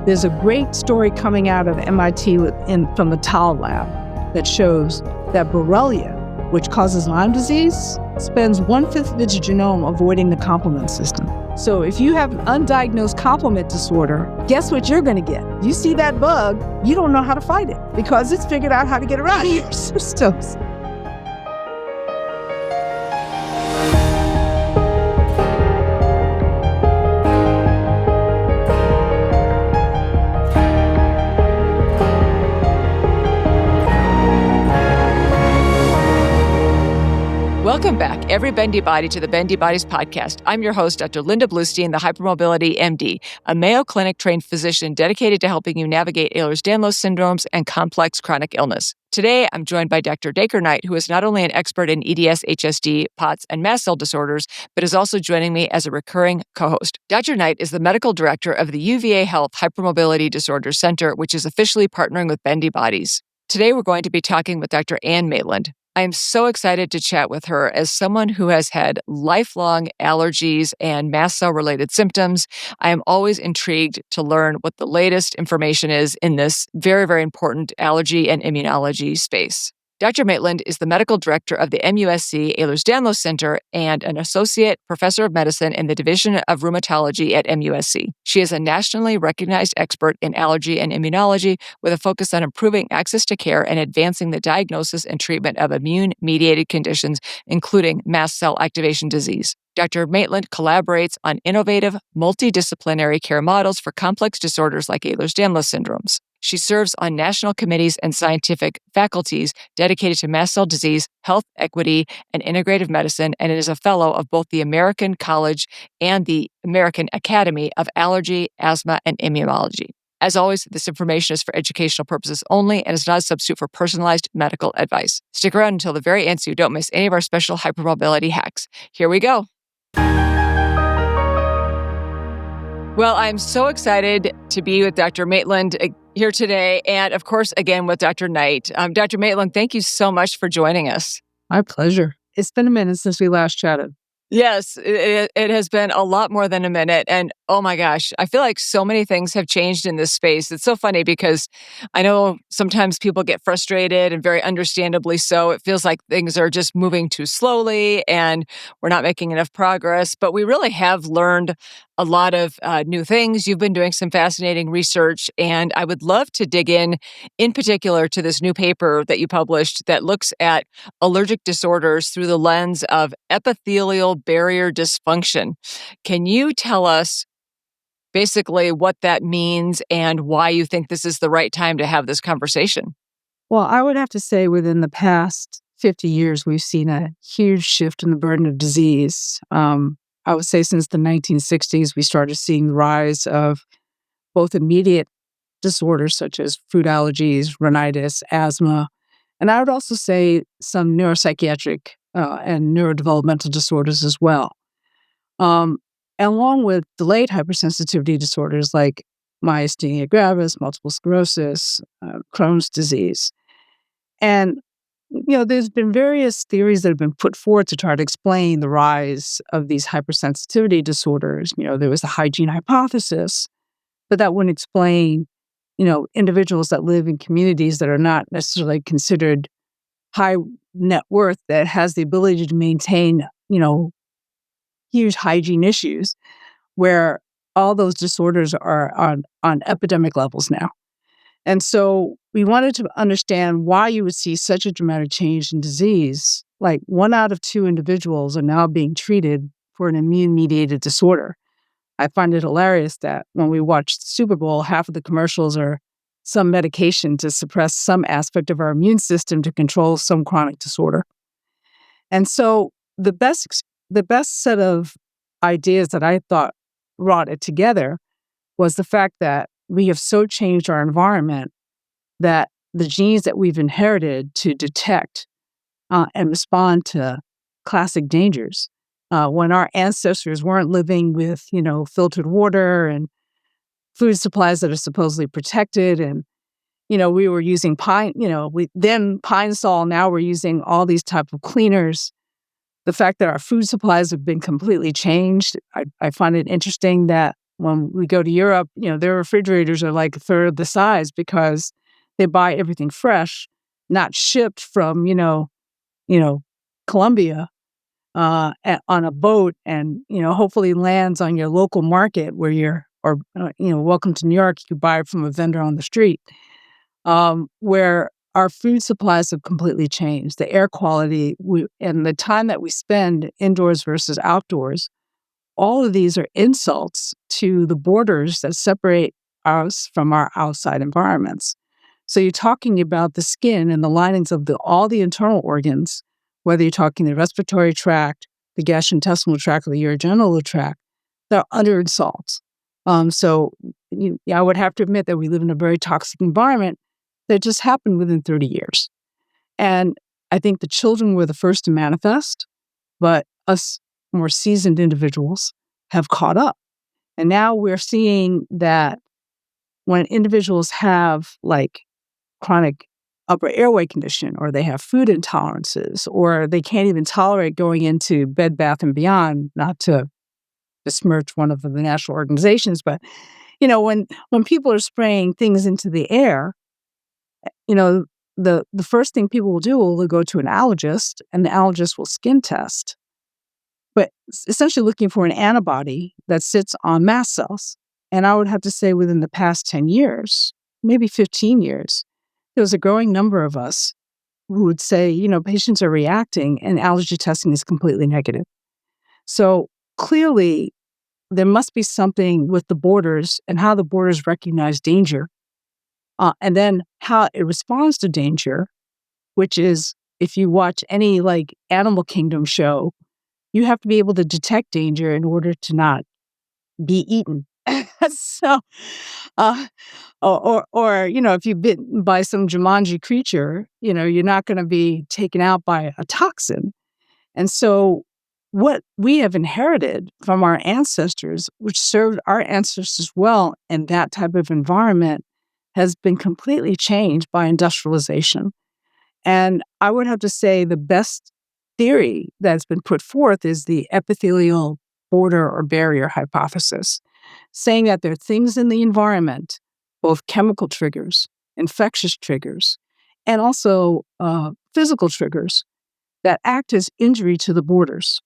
There's a great story coming out of MIT from the Tal lab that shows that Borrelia, which causes Lyme disease, spends 1/5 of its genome avoiding the complement system. So if you have an undiagnosed complement disorder, guess what you're going to get? You see that bug, you don't know how to fight it because it's figured out how to get around your systems. Welcome back, every bendy body, to the Bendy Bodies podcast. I'm your host, Dr. Linda Bluestein, the Hypermobility MD, a Mayo Clinic-trained physician dedicated to helping you navigate Ehlers-Danlos syndromes and complex chronic illness. Today, I'm joined by Dr. Dacre Knight, who is not only an expert in EDS, HSD, POTS, and mast cell disorders, but is also joining me as a recurring co-host. Dr. Knight is the medical director of the UVA Health Hypermobility Disorders Center, which is officially partnering with Bendy Bodies. Today, we're going to be talking with Dr. Maitland. I am so excited to chat with her as someone who has had lifelong allergies and mast cell-related symptoms. I am always intrigued to learn what the latest information is in this very, very important allergy and immunology space. Dr. Maitland is the medical director of the MUSC Ehlers-Danlos Center and an associate professor of medicine in the Division of Rheumatology at MUSC. She is a nationally recognized expert in allergy and immunology with a focus on improving access to care and advancing the diagnosis and treatment of immune-mediated conditions, including mast cell activation disease. Dr. Maitland collaborates on innovative, multidisciplinary care models for complex disorders like Ehlers-Danlos syndromes. She serves on national committees and scientific faculties dedicated to mast cell disease, health equity, and integrative medicine, and is a fellow of both the American College and the American Academy of Allergy, Asthma, and Immunology. As always, this information is for educational purposes only and is not a substitute for personalized medical advice. Stick around until the very end so you don't miss any of our special hypermobility hacks. Here we go. Well, I'm so excited to be with Dr. Maitland here today, and of course, again, with Dr. Knight. Dr. Maitland, thank you so much for joining us. My pleasure. It's been a minute since we last chatted. Yes, it has been a lot more than a minute. And oh my gosh, I feel like so many things have changed in this space. It's so funny because I know sometimes people get frustrated, and very understandably so. It feels like things are just moving too slowly and we're not making enough progress. But we really have learned a lot of new things. You've been doing some fascinating research, and I would love to dig in particular, to this new paper that you published that looks at allergic disorders through the lens of epithelial barrier dysfunction. Can you tell us basically what that means and why you think this is the right time to have this conversation? Well, I would have to say within the past 50 years, we've seen a huge shift in the burden of disease. I would say since the 1960s, we started seeing the rise of both immediate disorders such as food allergies, rhinitis, asthma, and I would also say some neuropsychiatric and neurodevelopmental disorders as well, along with delayed hypersensitivity disorders like myasthenia gravis, multiple sclerosis, Crohn's disease. And there's been various theories that have been put forward to try to explain the rise of these hypersensitivity disorders. There was the hygiene hypothesis, but that wouldn't explain, individuals that live in communities that are not necessarily considered high net worth, that has the ability to maintain, huge hygiene issues, where all those disorders are on epidemic levels now. And so we wanted to understand why you would see such a dramatic change in disease. Like 1 out of 2 individuals are now being treated for an immune-mediated disorder. I find it hilarious that when we watch the Super Bowl, half of the commercials are some medication to suppress some aspect of our immune system to control some chronic disorder. And so the best set of ideas that I thought brought it together was the fact that we have so changed our environment that the genes that we've inherited to detect and respond to classic dangers, when our ancestors weren't living with, filtered water and food supplies that are supposedly protected, and, we were using pine sol, now we're using all these type of cleaners. The fact that our food supplies have been completely changed, I find it interesting that when we go to Europe, their refrigerators are like a third of the size because they buy everything fresh, not shipped from, Colombia on a boat, and hopefully lands on your local market where welcome to New York. You buy it from a vendor on the street, where our food supplies have completely changed. The air quality and the time that we spend indoors versus outdoors, all of these are insults to the borders that separate us from our outside environments. So you're talking about the skin and the linings of all the internal organs, whether you're talking the respiratory tract, the gastrointestinal tract, or the urogenital tract, they're under assault. I would have to admit that we live in a very toxic environment that just happened within 30 years. And I think the children were the first to manifest, but us more seasoned individuals have caught up. And now we're seeing that when individuals have like chronic upper airway condition, or they have food intolerances, or they can't even tolerate going into Bed Bath & Beyond, not to besmirch one of the national organizations, but when people are spraying things into the air, the first thing people will do will go to an allergist, and the allergist will skin test, but essentially looking for an antibody that sits on mast cells. And I would have to say within the past 10 years, maybe 15 years, there was a growing number of us who would say, patients are reacting and allergy testing is completely negative. So clearly, there must be something with the borders and how the borders recognize danger, and then how it responds to danger, which is if you watch any like Animal Kingdom show, you have to be able to detect danger in order to not be eaten. So, if you've bitten by some Jumanji creature, you're not going to be taken out by a toxin. And so what we have inherited from our ancestors, which served our ancestors well in that type of environment, has been completely changed by industrialization. And I would have to say the best theory that's been put forth is the epithelial border or barrier hypothesis, saying that there are things in the environment, both chemical triggers, infectious triggers, and also physical triggers that act as injury to the borders.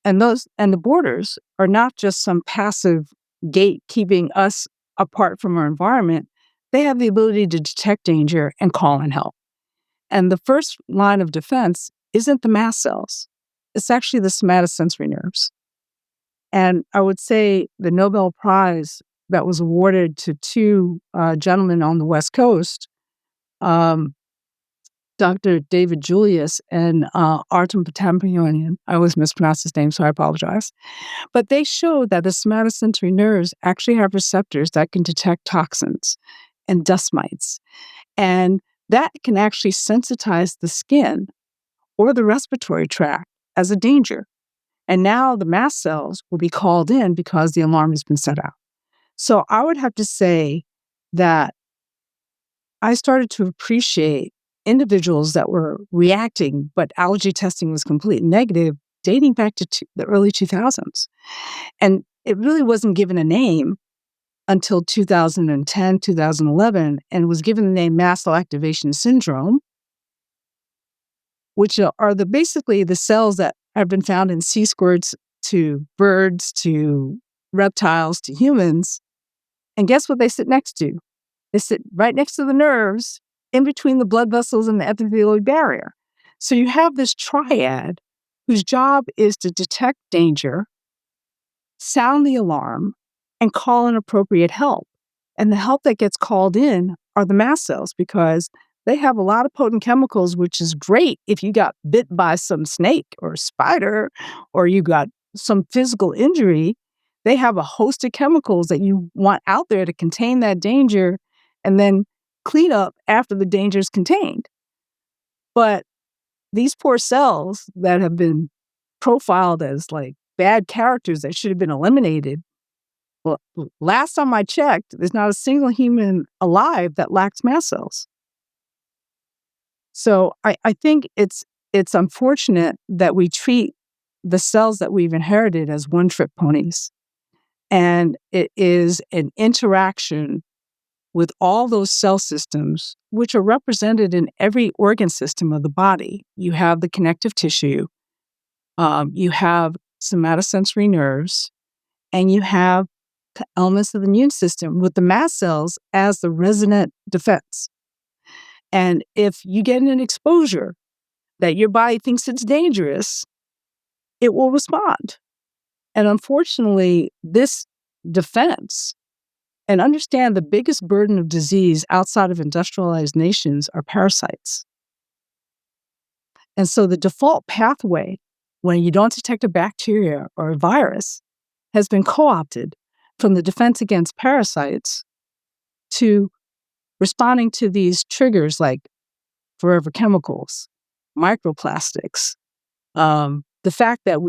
And the borders are not just some passive gate keeping us apart from our environment. They have the ability to detect danger and call in help. And the first line of defense isn't the mast cells. It's actually the somatosensory nerves. And I would say the Nobel Prize that was awarded to two gentlemen on the West Coast, Dr. David Julius and Artem Potampionian. I always mispronounce his name, so I apologize. But they showed that the somatosensory nerves actually have receptors that can detect toxins and dust mites. And that can actually sensitize the skin or the respiratory tract as a danger. And now the mast cells will be called in because the alarm has been set out. So I would have to say that I started to appreciate individuals that were reacting, but allergy testing was completely negative, dating back to the early 2000s. And it really wasn't given a name until 2010, 2011, and was given the name mast cell activation syndrome, which are basically the cells that have been found in sea squirts to birds to reptiles to humans. And guess what they sit next to? They sit right next to the nerves in between the blood vessels and the epithelial barrier. So you have this triad whose job is to detect danger, sound the alarm, and call in appropriate help. And the help that gets called in are the mast cells because they have a lot of potent chemicals, which is great if you got bit by some snake or spider or you got some physical injury. They have a host of chemicals that you want out there to contain that danger and then clean up after the danger is contained. But these poor cells that have been profiled as like bad characters that should have been eliminated. Well, last time I checked, there's not a single human alive that lacks mast cells. So I think it's unfortunate that we treat the cells that we've inherited as one-trick ponies. And it is an interaction with all those cell systems, which are represented in every organ system of the body. You have the connective tissue, you have somatosensory nerves, and you have elements of the immune system with the mast cells as the resident defense. And if you get an exposure that your body thinks it's dangerous, it will respond. And unfortunately, this defense, and understand the biggest burden of disease outside of industrialized nations are parasites. And so the default pathway when you don't detect a bacteria or a virus has been co-opted from the defense against parasites to responding to these triggers like forever chemicals, microplastics, the fact that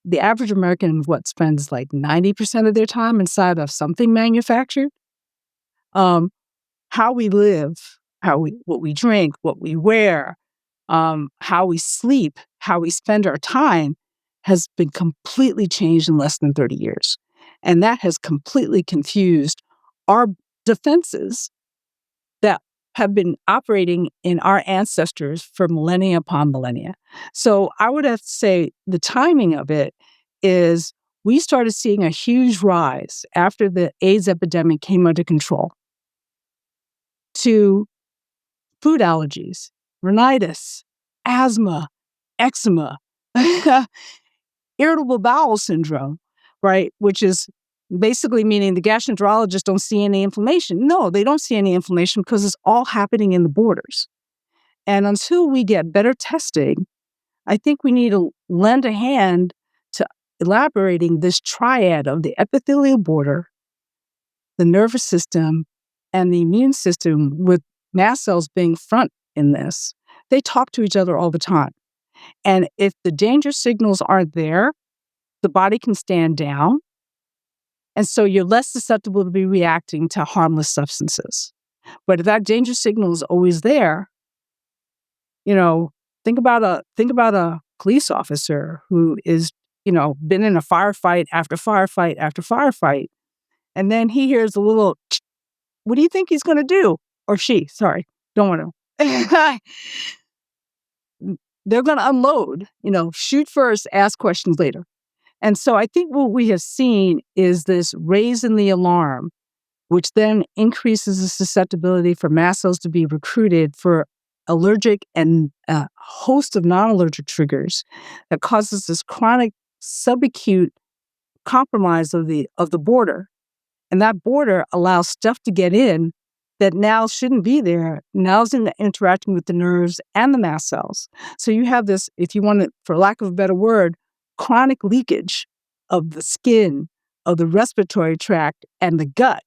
the average American spends like 90% of their time inside of something manufactured. How we live, what we drink, what we wear, how we sleep, how we spend our time has been completely changed in less than 30 years. And that has completely confused our defenses that have been operating in our ancestors for millennia upon millennia. So I would have to say the timing of it is we started seeing a huge rise after the AIDS epidemic came under control to food allergies, rhinitis, asthma, eczema, irritable bowel syndrome, right? Which is basically meaning the gastroenterologists don't see any inflammation. No, they don't see any inflammation because it's all happening in the borders. And until we get better testing, I think we need to lend a hand to elaborating this triad of the epithelial border, the nervous system, and the immune system, with mast cells being front in this. They talk to each other all the time. And if the danger signals aren't there, the body can stand down. And so you're less susceptible to be reacting to harmless substances. But if that danger signal is always there, think about a police officer who is, been in a firefight after firefight after firefight. And then he hears a little, what do you think he's going to do? Or she, sorry, don't want to. They're going to unload, shoot first, ask questions later. And so I think what we have seen is this raise in the alarm, which then increases the susceptibility for mast cells to be recruited for allergic and a host of non-allergic triggers that causes this chronic subacute compromise of the border. And that border allows stuff to get in that now shouldn't be there. Now is interacting with the nerves and the mast cells. So you have this, if you want to, for lack of a better word, chronic leakage of the skin, of the respiratory tract, and the gut.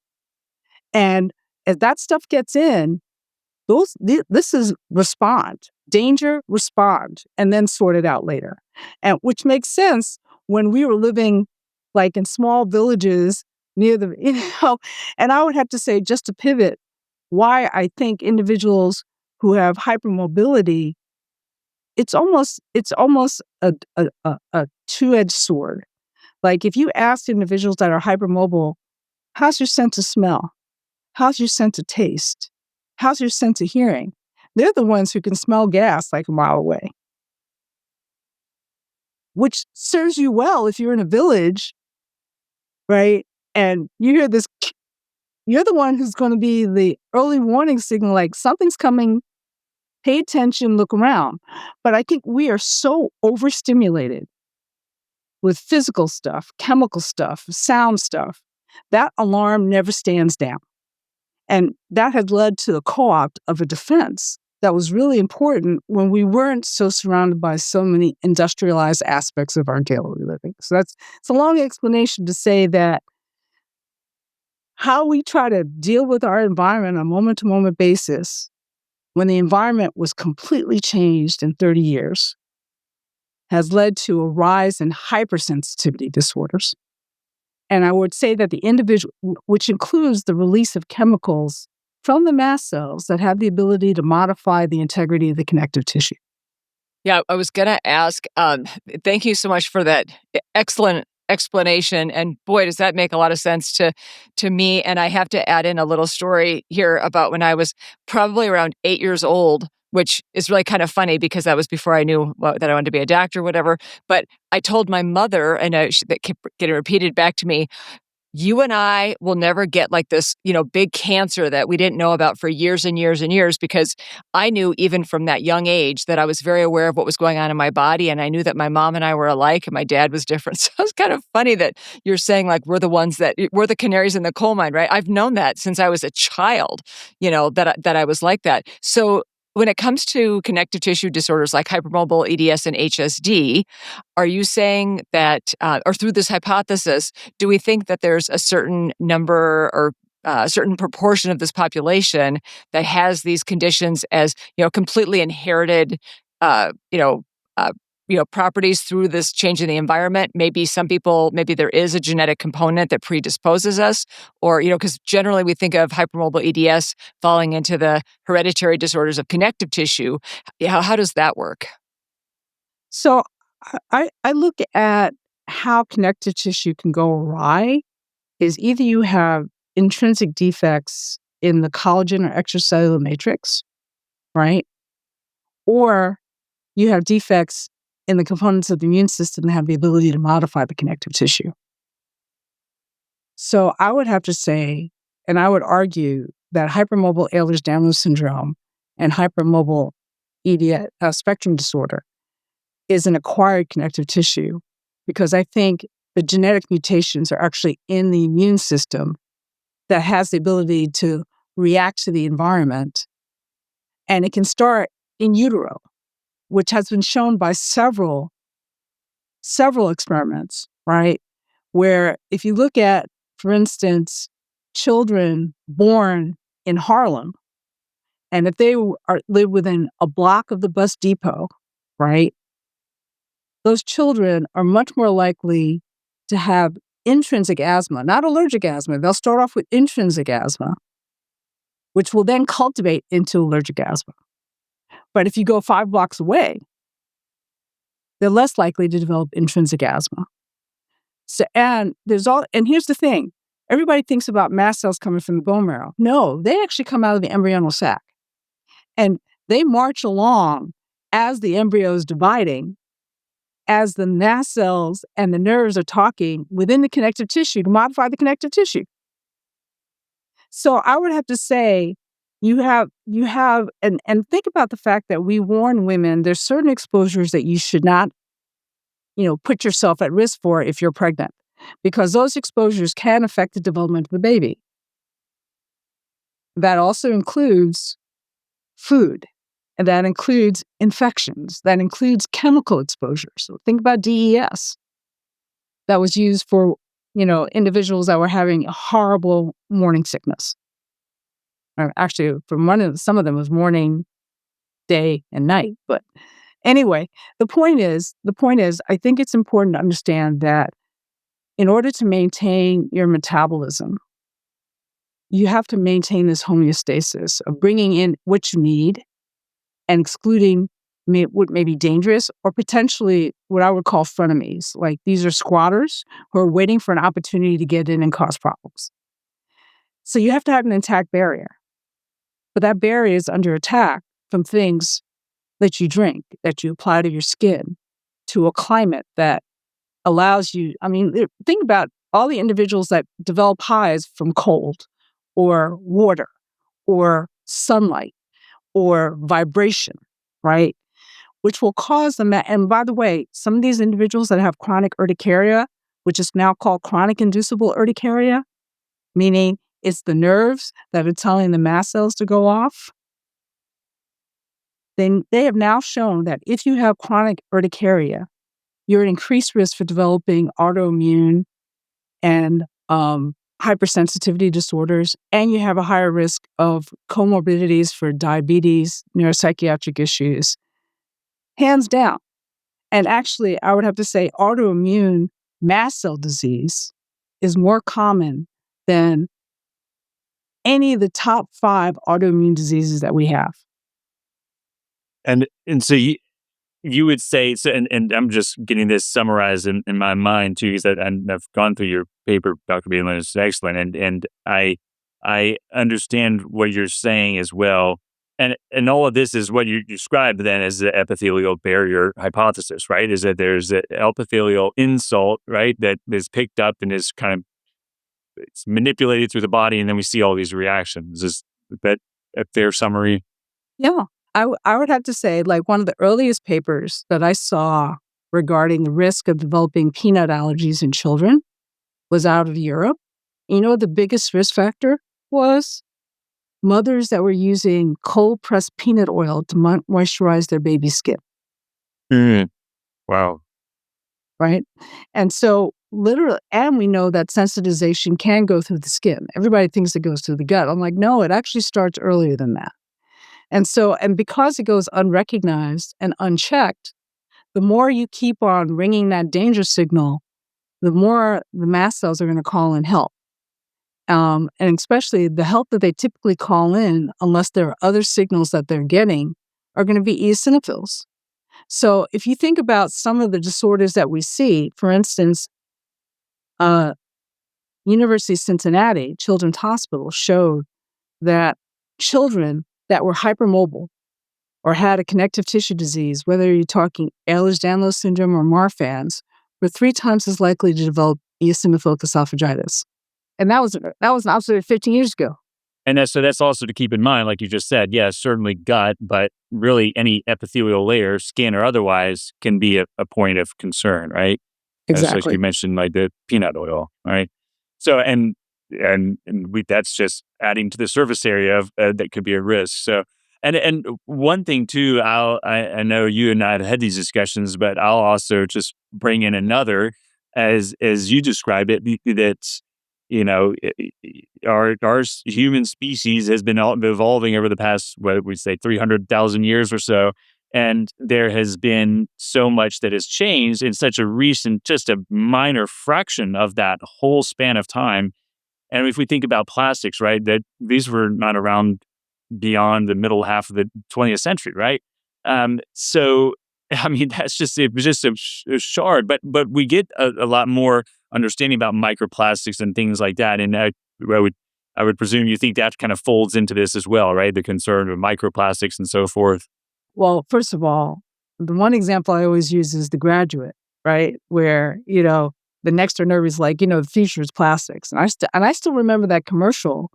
And as that stuff gets in, this is respond, danger, respond, and then sort it out later. And which makes sense when we were living like in small villages near and I would have to say, just to pivot, why I think individuals who have hypermobility, it's almost a two-edged sword. Like if you ask individuals that are hypermobile, how's your sense of smell? How's your sense of taste? How's your sense of hearing? They're the ones who can smell gas like a mile away, which serves you well if you're in a village, right? And you hear this, you're the one who's going to be the early warning signal, like something's coming, pay attention, look around. But I think we are so overstimulated with physical stuff, chemical stuff, sound stuff, that alarm never stands down. And that had led to the co-opt of a defense that was really important when we weren't so surrounded by so many industrialized aspects of our daily living. So it's a long explanation to say that how we try to deal with our environment on a moment-to-moment basis when the environment was completely changed in 30 years has led to a rise in hypersensitivity disorders. And I would say that the individual, which includes the release of chemicals from the mast cells that have the ability to modify the integrity of the connective tissue. Yeah, I was going to ask, thank you so much for that excellent explanation, and boy, does that make a lot of sense to me. And I have to add in a little story here about when I was probably around 8 years old, which is really kind of funny because that was before I knew that I wanted to be a doctor or whatever. But I told my mother, and that kept getting repeated back to me, you and I will never get like this, big cancer that we didn't know about for years and years and years, because I knew even from that young age that I was very aware of what was going on in my body. And I knew that my mom and I were alike and my dad was different. So it's kind of funny that you're saying like we're the canaries in the coal mine, right? I've known that since I was a child, that I was like that. So when it comes to connective tissue disorders like hypermobile, EDS, and HSD, are you saying that, or through this hypothesis, do we think that there's a certain number or a certain proportion of this population that has these conditions as completely inherited, uh, you know, uh, properties through this change in the environment? Maybe some people, maybe there is a genetic component that predisposes us, or because generally we think of hypermobile EDS falling into the hereditary disorders of connective tissue. How does that work? So I look at how connective tissue can go awry is either you have intrinsic defects in the collagen or extracellular matrix, right? Or you have defects in the components of the immune system that have the ability to modify the connective tissue. So I would have to say, and I would argue that hypermobile Ehlers-Danlos syndrome and hypermobile EDS spectrum disorder is an acquired connective tissue, because I think the genetic mutations are actually in the immune system that has the ability to react to the environment. And it can start in utero, which has been shown by several experiments, right? Where if you look at, for instance, children born in Harlem, and if they live within a block of the bus depot, right, those children are much more likely to have intrinsic asthma, not allergic asthma. They'll start off with intrinsic asthma, which will then cultivate into allergic asthma. But if you go 5 blocks away, they're less likely to develop intrinsic asthma. So, and here's the thing. Everybody thinks about mast cells coming from the bone marrow. No, they actually come out of the embryonal sac. And they march along as the embryo is dividing, as the mast cells and the nerves are talking within the connective tissue to modify the connective tissue. So I would have to say you have and think about the fact that we warn women there's certain exposures that you should not, put yourself at risk for if you're pregnant, because those exposures can affect the development of the baby. That also includes food, and that includes infections, that includes chemical exposure. So think about DES that was used for, individuals that were having horrible morning sickness. Or actually, some of them was morning, day, and night. But anyway, the point is, I think it's important to understand that in order to maintain your metabolism, you have to maintain this homeostasis of bringing in what you need and excluding what may be dangerous or potentially what I would call frenemies. Like these are squatters who are waiting for an opportunity to get in and cause problems. So you have to have an intact barrier. But that barrier is under attack from things that you drink, that you apply to your skin, to a climate that allows you. Think about all the individuals that develop highs from cold or water or sunlight or vibration, right? Which will cause them. And by the way, some of these individuals that have chronic urticaria, which is now called chronic inducible urticaria, meaning it's the nerves that are telling the mast cells to go off, then they have now shown that if you have chronic urticaria, you're at increased risk for developing autoimmune and hypersensitivity disorders, and you have a higher risk of comorbidities for diabetes, neuropsychiatric issues, hands down. And actually, I would have to say autoimmune mast cell disease is more common than any of the top 5 autoimmune diseases that we have. And so you would say, so, and I'm just getting this summarized in my mind too, because I've gone through your paper, Dr. Maitland. It's excellent, and I understand what you're saying as well. And all of this is what you described then as the epithelial barrier hypothesis, right? Is that there's an epithelial insult, right, that is picked up and is kind of it's manipulated through the body, and then we see all these reactions. Is that a fair summary? Yeah. I would have to say, like, one of the earliest papers that I saw regarding the risk of developing peanut allergies in children was out of Europe. You know what the biggest risk factor was? Mothers that were using cold-pressed peanut oil to moisturize their baby's skin, Mm, wow. right? And so literally, and we know that sensitization can go through the skin. Everybody thinks it goes through the gut. I'm like, no, it actually starts earlier than that. And because it goes unrecognized and unchecked, the more you keep on ringing that danger signal, the more the mast cells are going to call in help. And especially the help that they typically call in, unless there are other signals that they're getting, are going to be eosinophils. So if you think about some of the disorders that we see, for instance, University of Cincinnati Children's Hospital showed that children that were hypermobile or had a connective tissue disease, whether you're talking Ehlers-Danlos syndrome or Marfan's, were 3 times as likely to develop eosinophilic esophagitis. And that was observed 15 years ago. And that's also to keep in mind, like you just said, yes, certainly gut, but really any epithelial layer, skin or otherwise, can be a point of concern, right? So like you Exactly. mentioned, like the peanut oil, right? So and we that's just adding to the surface area of that could be a risk. So and one thing too, I know you and I have had these discussions, but I'll also just bring in another as you described it that's our human species has been evolving over the past, what we say, 300,000 years or so. And there has been so much that has changed in such a recent, just a minor fraction of that whole span of time. And if we think about plastics, right, that these were not around beyond the middle half of the 20th century, right? So, I mean, it was just a shard, but we get a lot more understanding about microplastics and things like that. And I would presume you think that kind of folds into this as well, right? The concern of microplastics and so forth. Well, first of all, the one example I always use is The Graduate, right? Where, the next door neighbor is like, the future is plastics. And I still remember that commercial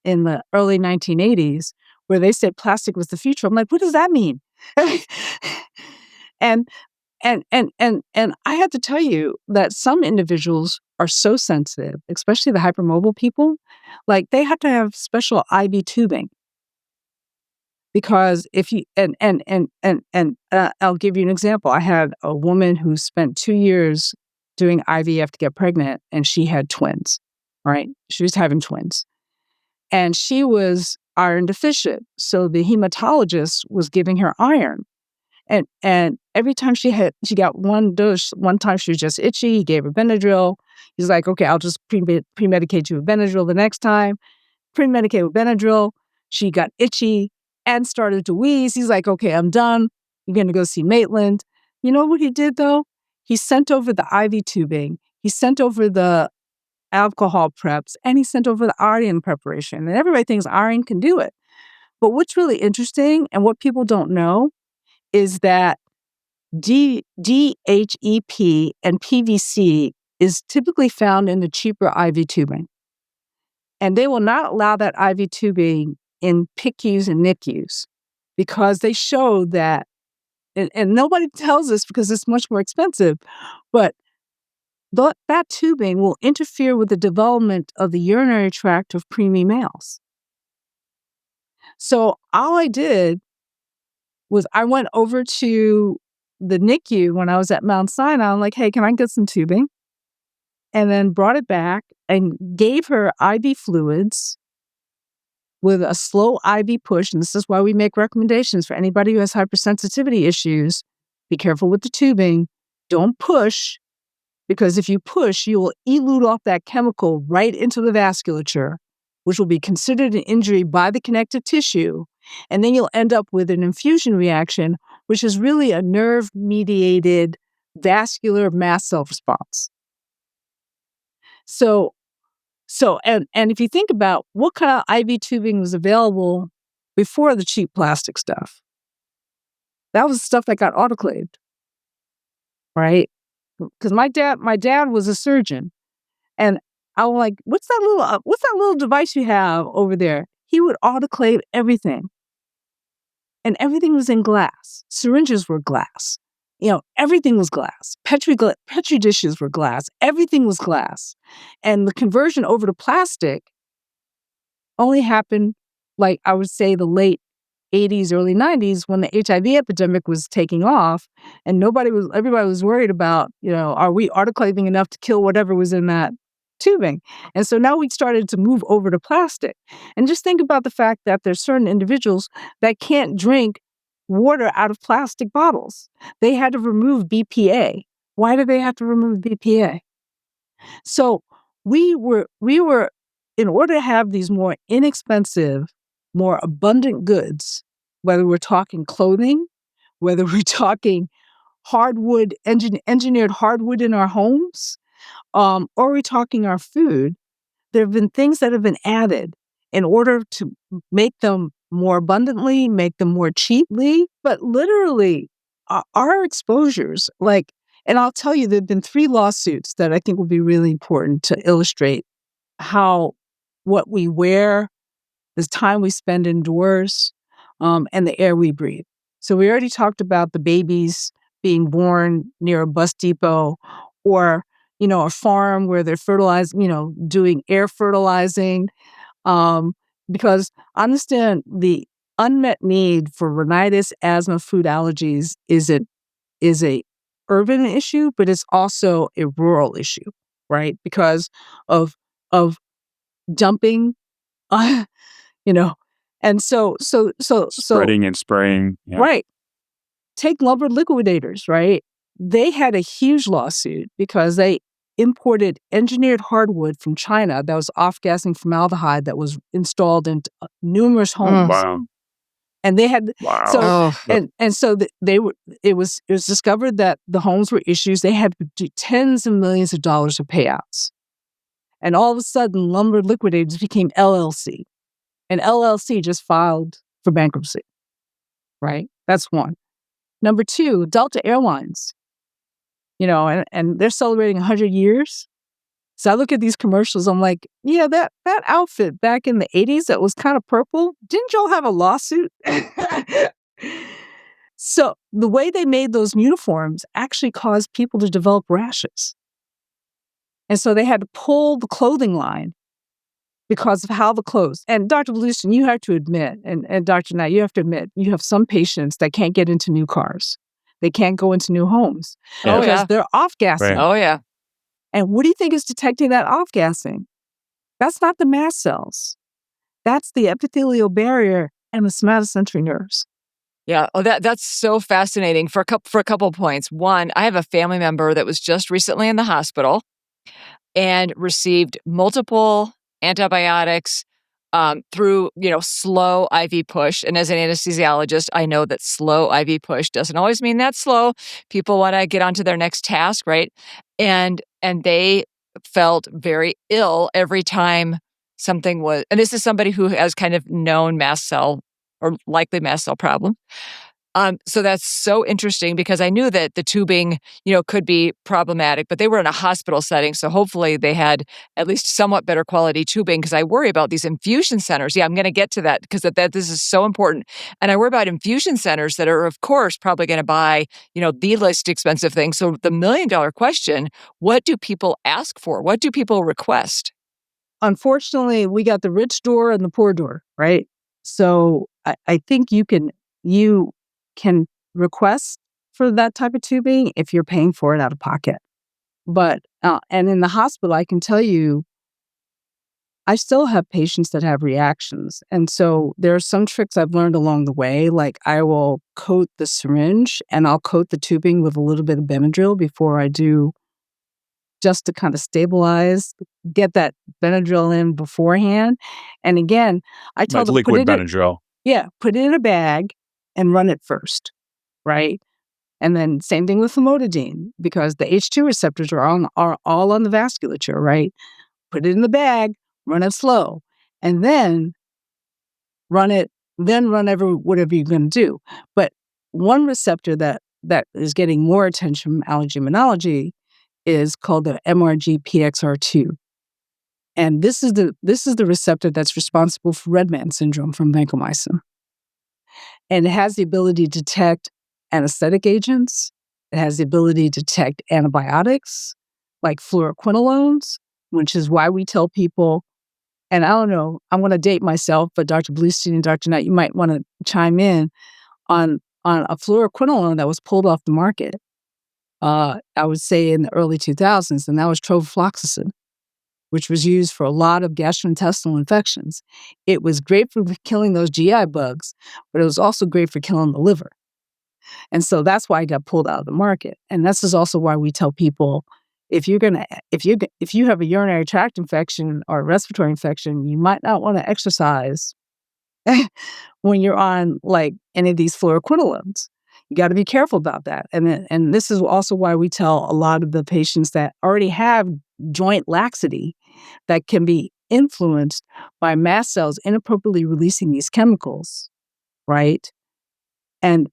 in the early 1980s where they said plastic was the future. I'm like, what does that mean? and and I have to tell you that some individuals are so sensitive, especially the hypermobile people, like they have to have special IV tubing because if you I'll give you an example. I had a woman who spent 2 years doing IVF to get pregnant, and she had twins. Right? She was having twins. And she was iron deficient. So the hematologist was giving her iron. And every time she got one dose, one time she was just itchy, he gave her Benadryl. He's like, okay, I'll just pre-medicate you with Benadryl the next time. Pre-medicated with Benadryl. She got itchy and started to wheeze. He's like, okay, I'm done. You're going to go see Maitland. You know what he did, though? He sent over the IV tubing. He sent over the alcohol preps, and he sent over the iron preparation. And everybody thinks iron can do it. But what's really interesting and what people don't know is that DHEP and PVC is typically found in the cheaper IV tubing. And they will not allow that IV tubing in PICUs and NICUs because they show that, and nobody tells us because it's much more expensive, but that tubing will interfere with the development of the urinary tract of preemie males. So all I did was I went over to the NICU when I was at Mount Sinai. I'm like, hey, can I get some tubing? And then brought it back and gave her IV fluids with a slow IV push. And this is why we make recommendations for anybody who has hypersensitivity issues. Be careful with the tubing. Don't push, because if you push, you will elute off that chemical right into the vasculature, which will be considered an injury by the connective tissue. And then you'll end up with an infusion reaction which is really a nerve-mediated vascular mast cell response. So and if you think about what kind of IV tubing was available before the cheap plastic stuff, that was stuff that got autoclaved, right? Because my dad was a surgeon, and I was like, what's that little device you have over there? He would autoclave everything, and everything was in glass. Syringes were glass. Everything was glass. Petri dishes were glass. Everything was glass. And the conversion over to plastic only happened, like I would say, the late 80s, early 90s, when the HIV epidemic was taking off, and everybody was worried about, are we autoclaving enough to kill whatever was in that tubing? And so now we started to move over to plastic. And just think about the fact that there's certain individuals that can't drink water out of plastic bottles. They had to remove BPA. Why did they have to remove BPA? So we were, in order to have these more inexpensive, more abundant goods, whether we're talking clothing, whether we're talking hardwood, engineered hardwood in our homes, or we're talking our food, there have been things that have been added in order to make them more abundantly, make them more cheaply. But literally, our exposures, and I'll tell you, there have been 3 lawsuits that I think will be really important to illustrate how what we wear, the time we spend indoors, and the air we breathe. So we already talked about the babies being born near a bus depot, or a farm where they're fertilizing, doing air fertilizing, because I understand the unmet need for rhinitis, asthma, food allergies is a urban issue, but it's also a rural issue, right? Because of dumping, you know, and so Spreading and spraying. Yeah. right. Take lumber liquidators, right? They had a huge lawsuit because they imported engineered hardwood from China that was off-gassing formaldehyde that was installed in numerous homes. Wow. And they had Wow. it was discovered that the homes were issues. They had to do tens of millions of dollars of payouts. And all of a sudden, Lumber Liquidators became LLC. And LLC just filed for bankruptcy, right? That's one. Number 2, Delta Airlines, and they're celebrating 100 years. So I look at these commercials, I'm like, yeah, that outfit back in the 80s that was kind of purple, didn't y'all have a lawsuit? So the way they made those uniforms actually caused people to develop rashes. And so they had to pull the clothing line because of how the clothes. And Dr. Bluestein, you have to admit, and Dr. Knight, you have to admit, you have some patients that can't get into new cars. They can't go into new homes because they're off-gassing. Right. Oh, yeah. And what do you think is detecting that off-gassing? That's not the mast cells. That's the epithelial barrier and the somatosensory nerves. Yeah. Oh, that's so fascinating for a couple of points. One, I have a family member that was just recently in the hospital and received multiple antibiotics through, slow IV push. And as an anesthesiologist, I know that slow IV push doesn't always mean that slow. People want to get onto their next task, right? And they felt very ill every time something was, and this is somebody who has kind of known mast cell or likely mast cell problem. So that's so interesting because I knew that the tubing, could be problematic, but they were in a hospital setting. So hopefully they had at least somewhat better quality tubing because I worry about these infusion centers. Yeah, I'm going to get to that because this is so important. And I worry about infusion centers that are, of course, probably going to buy, the least expensive thing. So the $1 million question, what do people ask for? What do people request? Unfortunately, we got the rich door and the poor door, right? So I think you can request for that type of tubing if you're paying for it out of pocket. But, and in the hospital, I can tell you, I still have patients that have reactions. And so there are some tricks I've learned along the way. Like I will coat the syringe and I'll coat the tubing with a little bit of Benadryl before I do, just to kind of stabilize, get that Benadryl in beforehand. And again, I tell Like them liquid Benadryl. put it in a bag and run it first. right? And then same thing with famotidine, because the H2 receptors are all on the vasculature, right? Put it in the bag, run it slow, and then run whatever you're going to do. But one receptor that is getting more attention from allergy immunology is called the MRGPXR2. And this is the receptor that's responsible for red man syndrome from vancomycin. And it has the ability to detect anesthetic agents. It has the ability to detect antibiotics like fluoroquinolones, which is why we tell people, and I don't know, I'm going to date myself, but Dr. Bluestein and Dr. Knight, you might want to chime in on a fluoroquinolone that was pulled off the market, I would say in the early 2000s, and that was trovafloxacin, which was used for a lot of gastrointestinal infections. It was great for killing those GI bugs, but it was also great for killing the liver. And so that's why it got pulled out of the market. And this is also why we tell people, if you have a urinary tract infection or a respiratory infection, you might not want to exercise when you're on like any of these fluoroquinolones. You got to be careful about that. And this is also why we tell a lot of the patients that already have joint laxity that can be influenced by mast cells inappropriately releasing these chemicals, right? And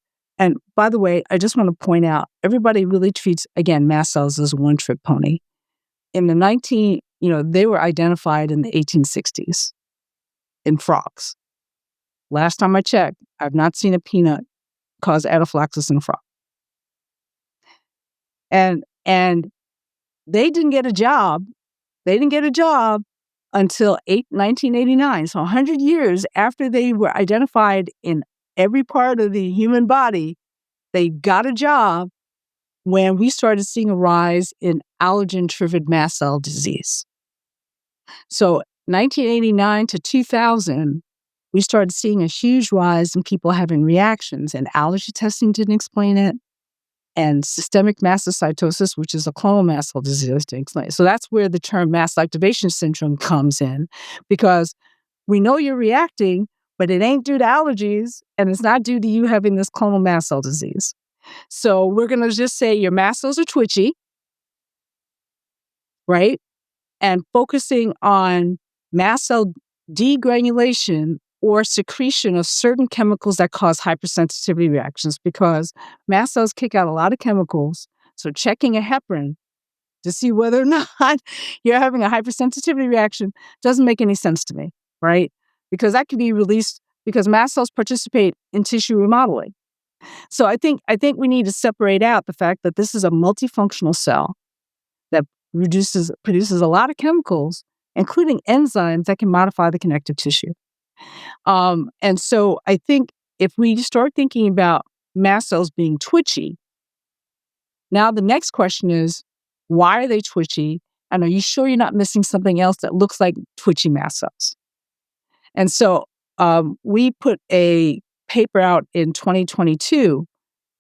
by the way, I just want to point out, everybody really treats, again, mast cells as a one-trick pony. In the they were identified in the 1860s in frogs. Last time I checked, I've not seen a peanut cause anaphylaxis in a frog. And they didn't get a job. They didn't get a job until 1989. So 100 years after they were identified in every part of the human body, they got a job when we started seeing a rise in allergen-triggered mast cell disease. So 1989 to 2000, we started seeing a huge rise in people having reactions, and allergy testing didn't explain it, and systemic mastocytosis, which is a clonal mast cell disease, didn't explain it. So that's where the term mast activation syndrome comes in, because we know you're reacting, but it ain't due to allergies, and it's not due to you having this clonal mast cell disease. So we're going to just say your mast cells are twitchy, right? And focusing on mast cell degranulation or secretion of certain chemicals that cause hypersensitivity reactions, because mast cells kick out a lot of chemicals. So checking a heparin to see whether or not you're having a hypersensitivity reaction doesn't make any sense to me, right? Because that could be released because mast cells participate in tissue remodeling. So I think we need to separate out the fact that this is a multifunctional cell that produces a lot of chemicals, including enzymes that can modify the connective tissue. And so I think if we start thinking about mast cells being twitchy, now the next question is, why are they twitchy? And are you sure you're not missing something else that looks like twitchy mast cells? And so we put a paper out in 2022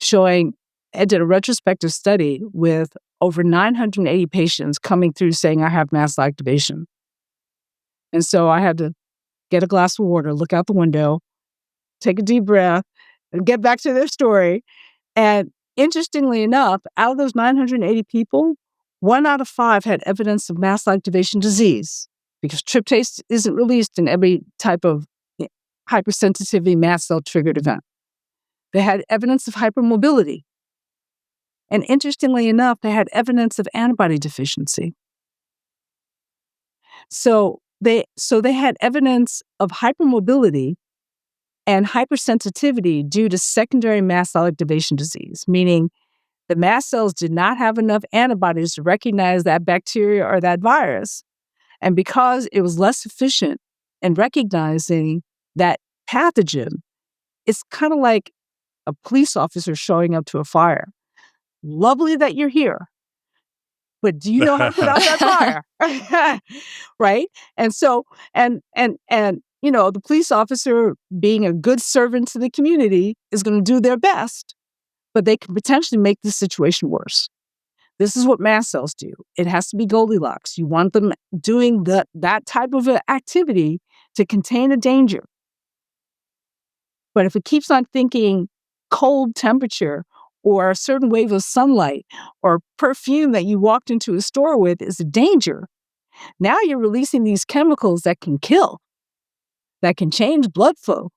showing, I did a retrospective study with over 980 patients coming through saying, I have mast cell activation. And so I had to get a glass of water, look out the window, take a deep breath, and get back to their story. And interestingly enough, out of those 980 people, 1 out of 5 had evidence of mast cell activation disease, because tryptase isn't released in every type of hypersensitivity mast cell triggered event. They had evidence of hypermobility. And interestingly enough, they had evidence of antibody deficiency. So they had evidence of hypermobility and hypersensitivity due to secondary mast cell activation disease, meaning the mast cells did not have enough antibodies to recognize that bacteria or that virus. And because it was less efficient in recognizing that pathogen, it's kind of like a police officer showing up to a fire. Lovely that you're here, but do you know how to put out that fire? Right? And so, and the police officer, being a good servant to the community, is going to do their best, but they can potentially make the situation worse. This is what mast cells do. It has to be Goldilocks. You want them doing that type of activity to contain a danger. But if it keeps on thinking cold temperature or a certain wave of sunlight or perfume that you walked into a store with is a danger. Now you're releasing these chemicals that can kill, that can change blood flow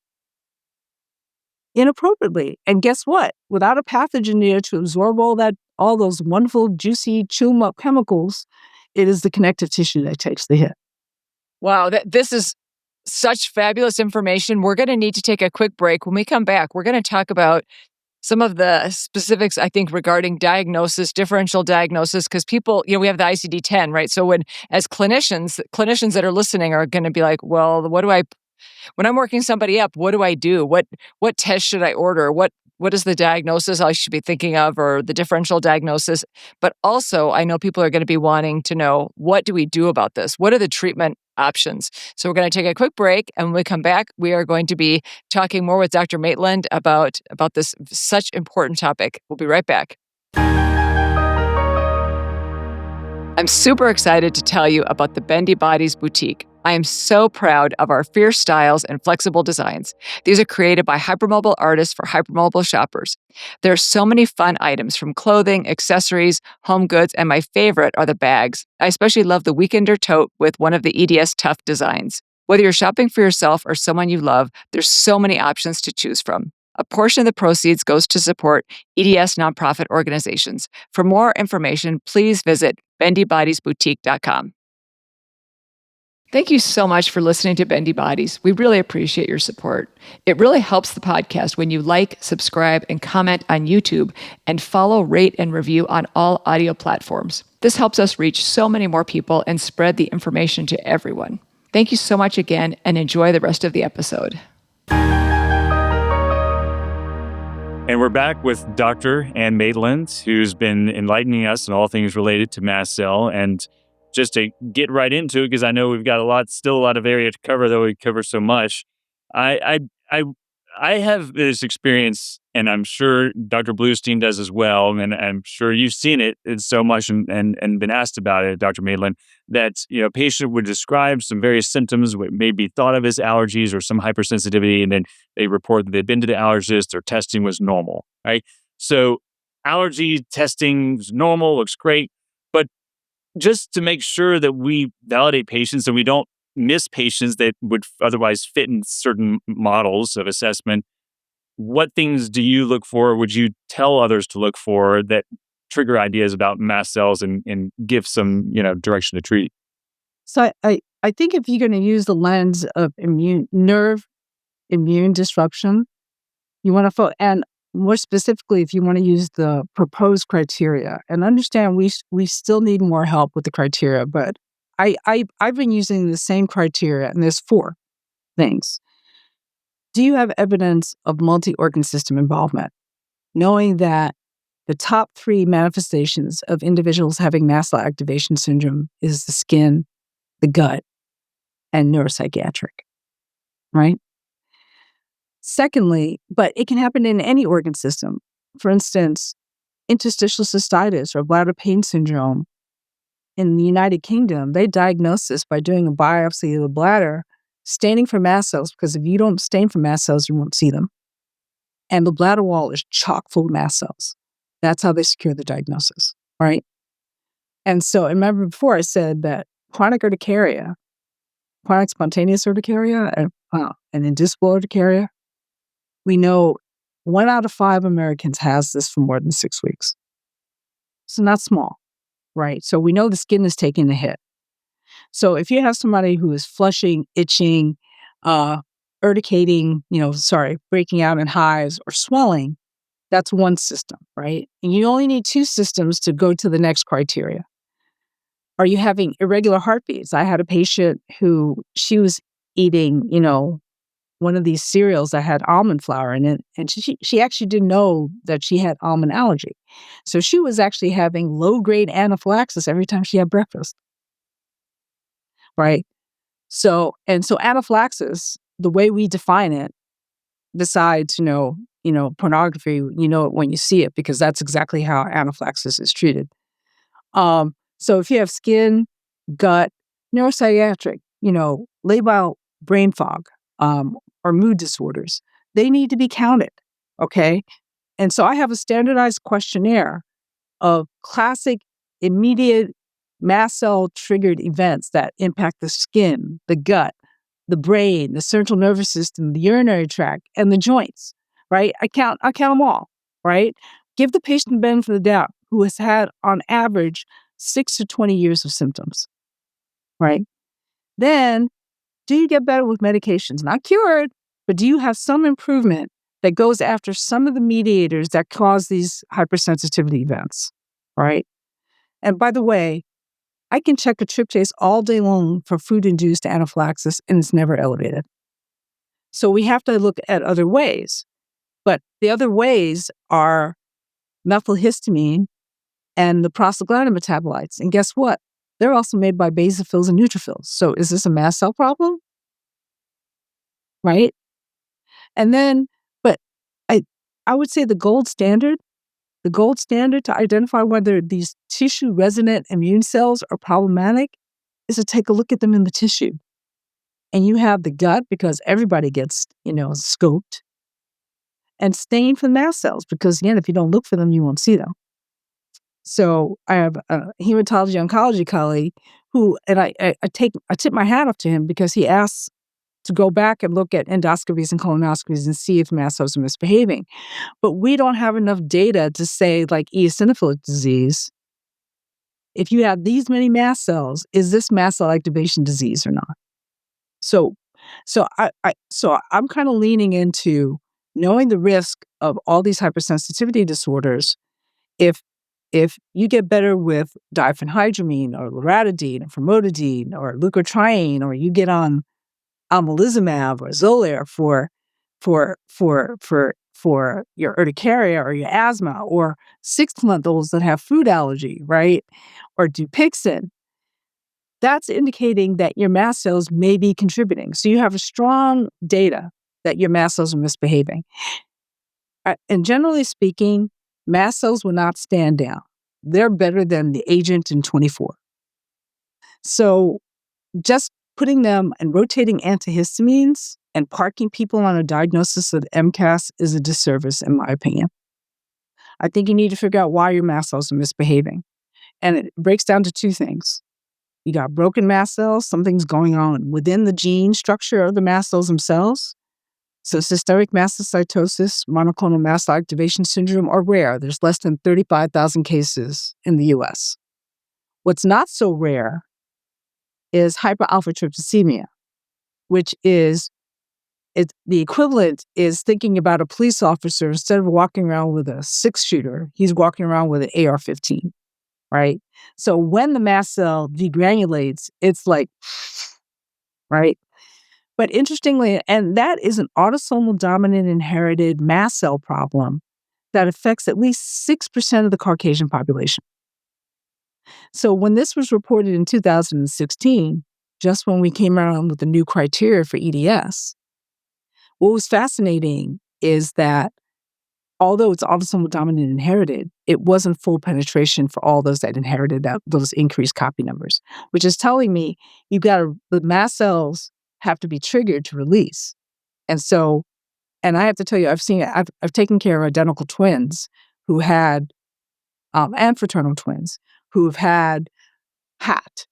inappropriately. And guess what? Without a pathogen there to absorb all those wonderful, juicy, chew-em-up chemicals, it is the connective tissue that takes the hit. Wow, this is such fabulous information. We're going to need to take a quick break. When we come back, we're going to talk about some of the specifics, I think, regarding diagnosis, differential diagnosis, because people, we have the ICD-10, right? So as clinicians that are listening are going to be like, well, when I'm working somebody up, what do I do? What test should I order? What is the diagnosis I should be thinking of, or the differential diagnosis? But also, I know people are going to be wanting to know, what do we do about this? What are the treatment options? So we're going to take a quick break, and when we come back, we are going to be talking more with Dr. Maitland about this such important topic. We'll be right back. I'm super excited to tell you about the Bendy Bodies Boutique. I am so proud of our fierce styles and flexible designs. These are created by hypermobile artists for hypermobile shoppers. There are so many fun items, from clothing, accessories, home goods, and my favorite are the bags. I especially love the Weekender tote with one of the EDS Tough designs. Whether you're shopping for yourself or someone you love, there's so many options to choose from. A portion of the proceeds goes to support EDS nonprofit organizations. For more information, please visit bendybodiesboutique.com. Thank you so much for listening to Bendy Bodies. We really appreciate your support. It really helps the podcast when you like, subscribe, and comment on YouTube, and follow, rate, and review on all audio platforms. This helps us reach so many more people and spread the information to everyone. Thank you so much again, and enjoy the rest of the episode. And we're back with Dr. Ann Maitland, who's been enlightening us on all things related to mast cell. And just to get right into it, because I know we've got still a lot of area to cover, though we cover so much. I have this experience, and I'm sure Dr. Bluestein does as well, and I'm sure you've seen it so much and been asked about it, Dr. Maitland, that a patient would describe some various symptoms, what may be thought of as allergies or some hypersensitivity, and then they report that they'd been to the allergist, their testing was normal, right? So allergy testing is normal, looks great, but just to make sure that we validate patients and we don't miss patients that would otherwise fit in certain models of assessment, what things do you look for? Would you tell others to look for that trigger ideas about mast cells and give some, direction to treat? So I think if you're going to use the lens of nerve immune disruption, you want to and more specifically, if you want to use the proposed criteria, and understand we still need more help with the criteria, but I've been using the same criteria, and there's 4 things. Do you have evidence of multi-organ system involvement? Knowing that the top 3 manifestations of individuals having mast cell activation syndrome is the skin, the gut, and neuropsychiatric, right? Secondly, but it can happen in any organ system. For instance, interstitial cystitis or bladder pain syndrome. In the United Kingdom, they diagnose this by doing a biopsy of the bladder, staining for mast cells, because if you don't stain for mast cells, you won't see them. And the bladder wall is chock full of mast cells. That's how they secure the diagnosis, right? And so, remember before I said that chronic urticaria, chronic spontaneous urticaria, and inducible urticaria, we know 1 out of 5 Americans has this for more than 6 weeks. So not small, right? So we know the skin is taking a hit. So if you have somebody who is flushing, itching, urticating, breaking out in hives or swelling, that's one system, right? And you only need 2 systems to go to the next criteria. Are you having irregular heartbeats? I had a patient who she was eating, one of these cereals that had almond flour in it, and she actually didn't know that she had almond allergy. So she was actually having low-grade anaphylaxis every time she had breakfast, right? So anaphylaxis, the way we define it, besides, pornography, it when you see it, because that's exactly how anaphylaxis is treated. So if you have skin, gut, neuropsychiatric, labile brain fog, or mood disorders, they need to be counted, okay? And so I have a standardized questionnaire of classic immediate mast cell triggered events that impact the skin, the gut, the brain, the central nervous system, the urinary tract, and the joints, right? I count them all, right? Give the patient the benefit of the doubt who has had on average 6 to 20 years of symptoms, right? Then do you get better with medications? Not cured, but do you have some improvement that goes after some of the mediators that cause these hypersensitivity events, right? And by the way, I can check a tryptase all day long for food-induced anaphylaxis, and it's never elevated. So we have to look at other ways. But the other ways are methylhistamine and the prostaglandin metabolites. And guess what? They're also made by basophils and neutrophils. So is this a mast cell problem? Right? And then, but I would say the gold standard to identify whether these tissue resident immune cells are problematic is to take a look at them in the tissue. And you have the gut because everybody gets, scoped, and stain for mast cells because, again, if you don't look for them, you won't see them. So I have a hematology oncology colleague who, and I tip my hat off to him because he asks to go back and look at endoscopies and colonoscopies and see if mast cells are misbehaving. But we don't have enough data to say, like eosinophilic disease, if you have these many mast cells, is this mast cell activation disease or not? So I'm kind of leaning into knowing the risk of all these hypersensitivity disorders. If you get better with diphenhydramine or loratadine or famotidine or leukotriene, or you get on omalizumab or Xolair for your urticaria or your asthma, or 6-month-olds that have food allergy, right? Or Dupixent, that's indicating that your mast cells may be contributing. So you have a strong data that your mast cells are misbehaving. And generally speaking, mast cells will not stand down. They're better than the agent in 24. So just putting them and rotating antihistamines and parking people on a diagnosis of MCAS is a disservice, in my opinion. I think you need to figure out why your mast cells are misbehaving. And it breaks down to two things. You got broken mast cells, something's going on within the gene structure of the mast cells themselves. So systemic mastocytosis, monoclonal mast cell activation syndrome are rare. There's less than 35,000 cases in the US. What's not so rare is hyperalpha-tryptosemia, which is the equivalent is thinking about a police officer, instead of walking around with a 6-shooter, he's walking around with an AR-15, right? So when the mast cell degranulates, it's like, right? But interestingly, and that is an autosomal dominant inherited mast cell problem that affects at least 6% of the Caucasian population. So when this was reported in 2016, just when we came around with the new criteria for EDS, what was fascinating is that although it's autosomal dominant inherited, it wasn't full penetration for all those that inherited those increased copy numbers, which is telling me the mast cells have to be triggered to release. And so, and I have to tell you, I've taken care of identical twins who had, and fraternal twins who have had HAT,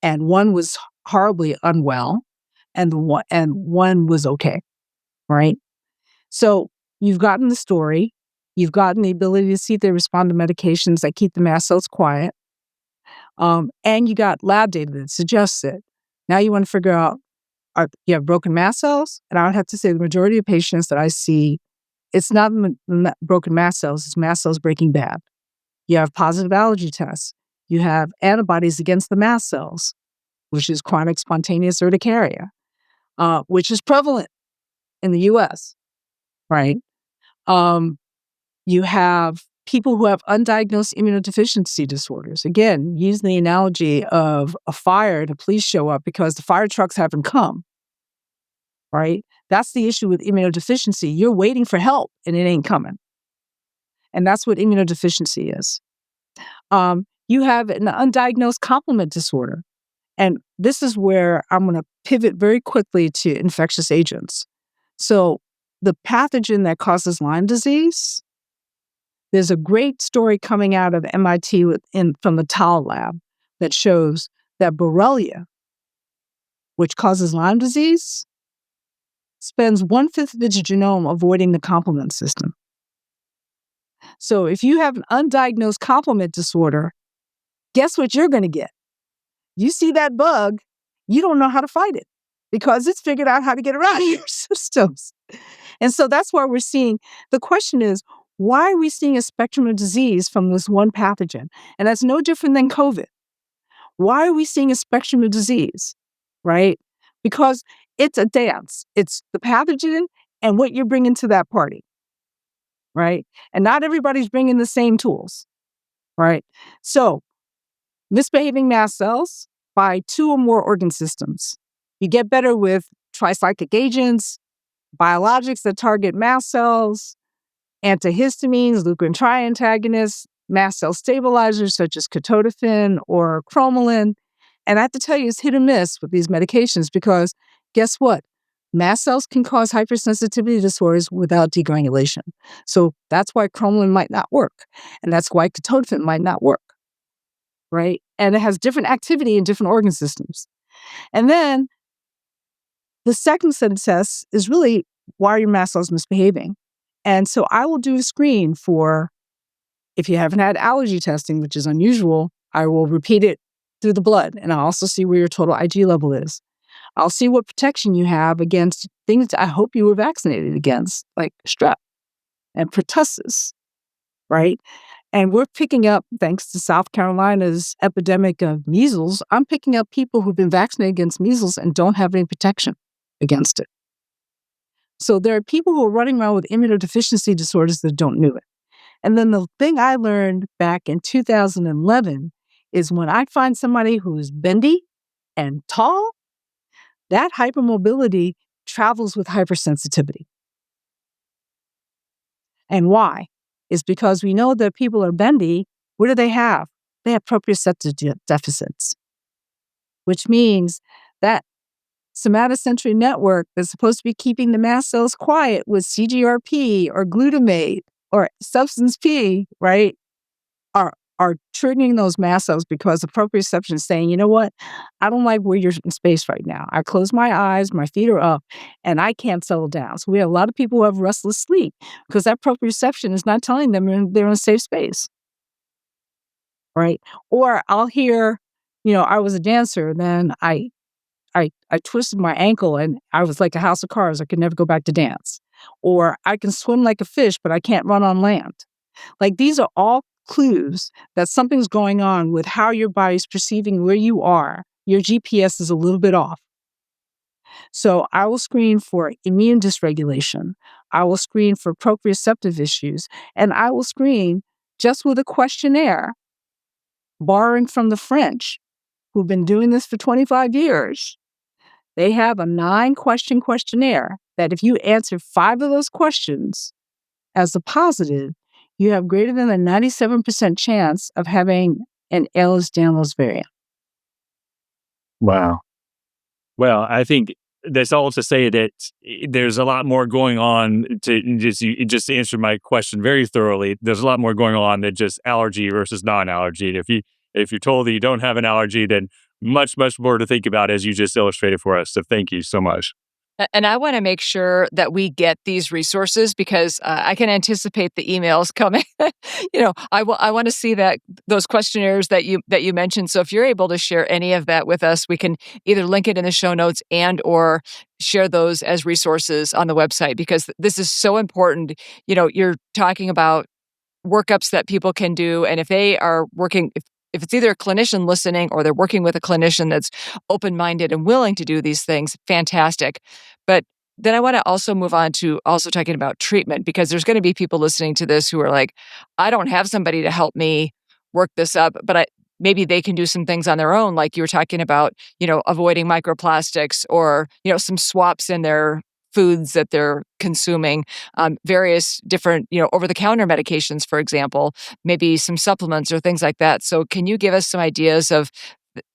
and one was horribly unwell, and one was okay, right? So you've gotten the story, you've gotten the ability to see if they respond to medications that keep the mast cells quiet, and you got lab data that suggests it. Now you want to figure out, you have broken mast cells? And I would have to say the majority of patients that I see, it's not broken mast cells, it's mast cells breaking bad. You have positive allergy tests. You have antibodies against the mast cells, which is chronic spontaneous urticaria, which is prevalent in the US, right? You have people who have undiagnosed immunodeficiency disorders. Again, using the analogy of a fire, the police show up because the fire trucks haven't come, right? That's the issue with immunodeficiency. You're waiting for help and it ain't coming. And that's what immunodeficiency is. You have an undiagnosed complement disorder. And this is where I'm going to pivot very quickly to infectious agents. So the pathogen that causes Lyme disease, there's a great story coming out of MIT from the Tau lab that shows that Borrelia, which causes Lyme disease, spends 1/5 of its genome avoiding the complement system. So if you have an undiagnosed complement disorder, guess what you're going to get? You see that bug, you don't know how to fight it because it's figured out how to get around your systems. And so that's why we're seeing, the question is, why are we seeing a spectrum of disease from this one pathogen? And that's no different than COVID. Why are we seeing a spectrum of disease, right? Because it's a dance. It's the pathogen and what you're bringing to that party, right? And not everybody's bringing the same tools, right? So misbehaving mast cells by 2 or more organ systems. You get better with tricyclic agents, biologics that target mast cells, antihistamines, leukotriene triantagonists, mast cell stabilizers such as catodafin or cromolyn. And I have to tell you, it's hit or miss with these medications because guess what? Mast cells can cause hypersensitivity disorders without degranulation. So that's why cromolyn might not work. And that's why catodafin might not work, right? And it has different activity in different organ systems. And then the second set of tests is really, why are your mast cells misbehaving? And so I will do a screen for, if you haven't had allergy testing, which is unusual, I will repeat it through the blood, and I'll also see where your total IG level is. I'll see what protection you have against things I hope you were vaccinated against, like strep and pertussis, right? And we're picking up, thanks to South Carolina's epidemic of measles, I'm picking up people who've been vaccinated against measles and don't have any protection against it. So there are people who are running around with immunodeficiency disorders that don't know it. And then the thing I learned back in 2011 is when I find somebody who's bendy and tall, that hypermobility travels with hypersensitivity. And why? Is because we know that people are bendy. What do they have? They have proprioceptive deficits, which means that somatosensory network that's supposed to be keeping the mast cells quiet with CGRP or glutamate or substance P, right, are triggering those mast cells because the proprioception is saying, you know what, I don't like where you're in space right now. I close my eyes, my feet are up, and I can't settle down. So we have a lot of people who have restless sleep because that proprioception is not telling them they're in a safe space, right? Or I'll hear, I was a dancer, then I twisted my ankle and I was like a house of cards. I could never go back to dance. Or I can swim like a fish, but I can't run on land. Like these are all clues that something's going on with how your body's perceiving where you are. Your GPS is a little bit off. So I will screen for immune dysregulation. I will screen for proprioceptive issues. And I will screen just with a questionnaire, borrowing from the French, who've been doing this for 25 years. They have a 9-question questionnaire that if you answer 5 of those questions as a positive, you have greater than a 97% chance of having an Ehlers-Danlos variant. Wow. Well, I think that's all to say that there's a lot more going on. To answer my question very thoroughly, there's a lot more going on than just allergy versus non-allergy. If you're told that you don't have an allergy, then much more to think about, as you just illustrated for us. So thank you so much. And I want to make sure that we get these resources because I can anticipate the emails coming. I want to see those questionnaires that you mentioned. So if you're able to share any of that with us, we can either link it in the show notes and or share those as resources on the website because this is so important. You're talking about workups that people can do, and if they are working, if it's either a clinician listening or they're working with a clinician that's open-minded and willing to do these things, fantastic. But then I want to also move on to also talking about treatment because there's going to be people listening to this who are like, I don't have somebody to help me work this up, but maybe they can do some things on their own, like you were talking about, avoiding microplastics or, some swaps in their foods that they're consuming, various different, over-the-counter medications, for example, maybe some supplements or things like that. So can you give us some ideas of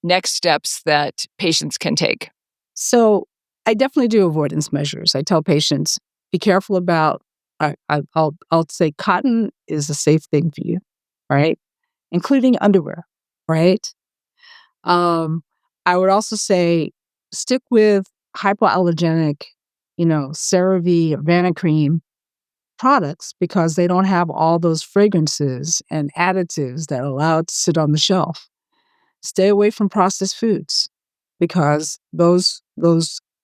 next steps that patients can take? So I definitely do avoidance measures. I tell patients, Be careful about, I'll say cotton is a safe thing for you, right? Including underwear, right? I would also say stick with hypoallergenic, CeraVe or Vanicream products because they don't have all those fragrances and additives that allow it to sit on the shelf. Stay away from processed foods because those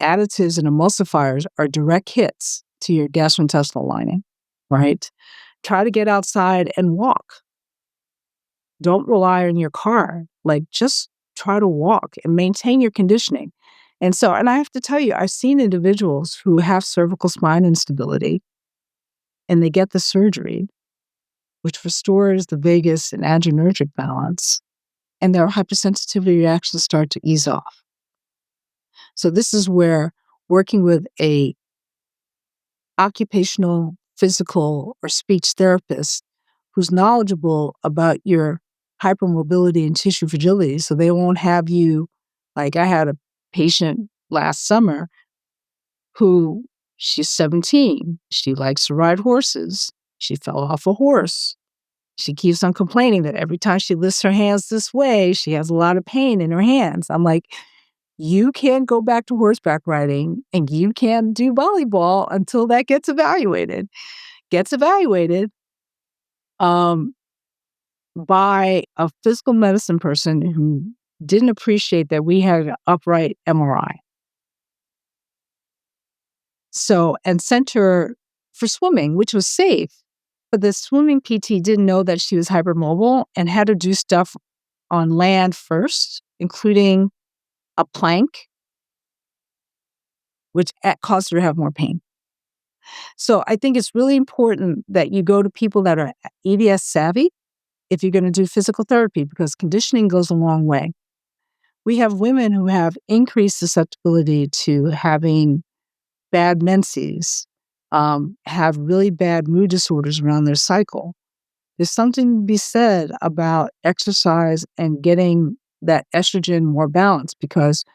additives and emulsifiers are direct hits to your gastrointestinal lining, right? Try to get outside and walk. Don't rely on your car. Like, just try to walk and maintain your conditioning. And I have to tell you, I've seen individuals who have cervical spine instability and they get the surgery, which restores the vagus and adrenergic balance, and their hypersensitivity reactions start to ease off. So this is where working with a occupational, physical, or speech therapist who's knowledgeable about your hypermobility and tissue fragility, so they won't have you, like I had a patient last summer who, she's 17, she likes to ride horses, she fell off a horse. She keeps on complaining that every time she lifts her hands this way, she has a lot of pain in her hands. I'm like, you can't go back to horseback riding and you can't do volleyball until that gets evaluated. Gets evaluated by a physical medicine person who didn't appreciate that we had an upright MRI. So, and sent her for swimming, which was safe. But the swimming PT didn't know that she was hypermobile and had to do stuff on land first, including a plank, which caused her to have more pain. So I think it's really important that you go to people that are EDS savvy if you're going to do physical therapy, because conditioning goes a long way. We have women who have increased susceptibility to having bad menses, have really bad mood disorders around their cycle. There's something to be said about exercise and getting that estrogen more balanced, because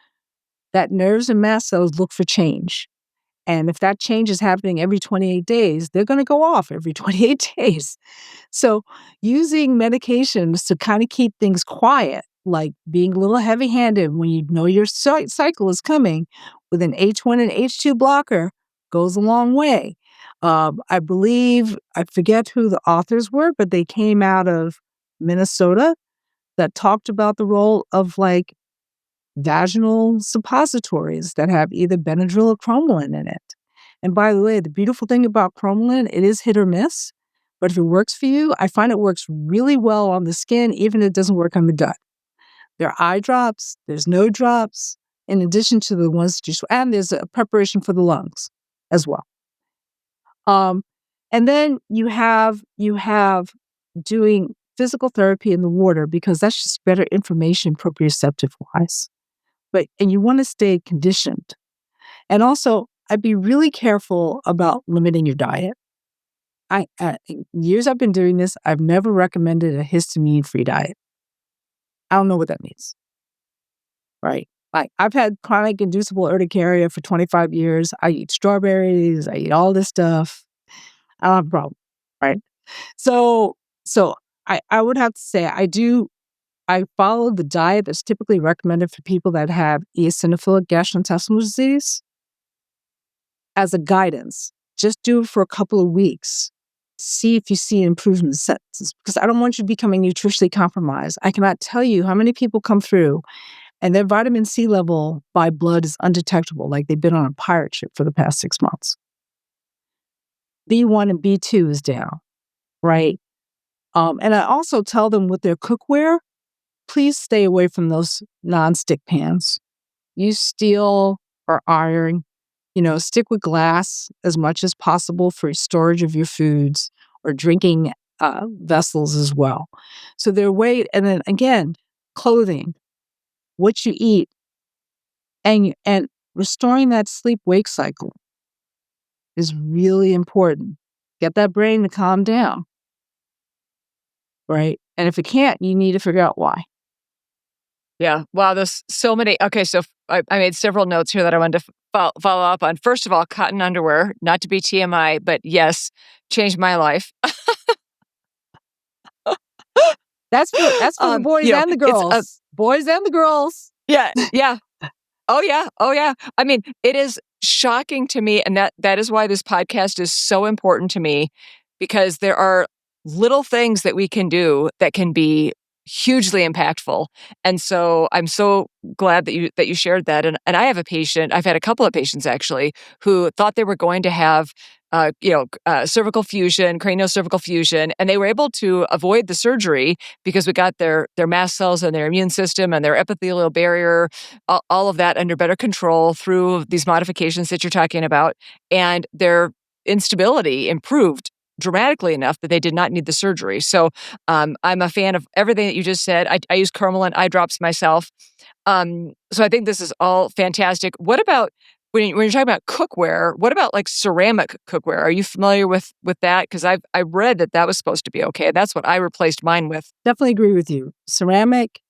that nerves and mast cells look for change. And if that change is happening every 28 days, they're going to go off every 28 days. So using medications to kind of keep things quiet, like being a little heavy-handed when you know your cycle is coming with an H1 and H2 blocker, goes a long way. I believe, I forget who the authors were, but they came out of Minnesota that talked about the role of like vaginal suppositories that have either Benadryl or cromolyn in it. And by the way, the beautiful thing about cromolyn, it is hit or miss, but if it works for you, I find it works really well on the skin, even if it doesn't work on the gut. There are eye drops, there's no drops, in addition to the ones that and there's a preparation for the lungs as well. And then you have doing physical therapy in the water, because that's just better information proprioceptive wise. And you want to stay conditioned. And also, I'd be really careful about limiting your diet. Years I've been doing this, I've never recommended a histamine-free diet. I don't know what that means, right? Like, I've had chronic inducible urticaria for 25 years. I eat strawberries. I eat all this stuff. I don't have a problem, right? So I would have to say I follow the diet that's typically recommended for people that have eosinophilic gastrointestinal disease as a guidance. Just do it for a couple of weeks. See if you see improvements, because I don't want you becoming nutritionally compromised. I cannot tell you how many people come through and their vitamin C level by blood is undetectable, like they've been on a pirate ship for the past 6 months. B1 and B2 is down, right? And I also tell them with their cookware, please stay away from those nonstick pans. Use steel or iron. Stick with glass as much as possible for storage of your foods or drinking vessels as well. So their weight, and then again, clothing, what you eat, and restoring that sleep-wake cycle is really important. Get that brain to calm down, right? And if it can't, you need to figure out why. Yeah. Wow. There's so many. Okay. So I made several notes here that I wanted to follow up on. First of all, cotton underwear, not to be TMI, but yes, changed my life. That's for the boys and the It's a, girls. Boys and the girls. yeah. Yeah. Oh, yeah. Oh, yeah. I mean, it is shocking to me, and that is why this podcast is so important to me, because there are little things that we can do that can be hugely impactful. And so I'm so glad that you shared that. And I have a patient, I've had a couple of patients actually, who thought they were going to have cervical fusion, craniocervical fusion, and they were able to avoid the surgery because we got their mast cells and their immune system and their epithelial barrier, all of that under better control through these modifications that you're talking about. And their instability improved dramatically enough that they did not need the surgery. So I'm a fan of everything that you just said. I use Cormolent eye drops myself. So I think this is all fantastic. What about when you're talking about cookware? What about like ceramic cookware? Are you familiar with that? Because I read that was supposed to be okay. That's what I replaced mine with. Definitely agree with you. Ceramic.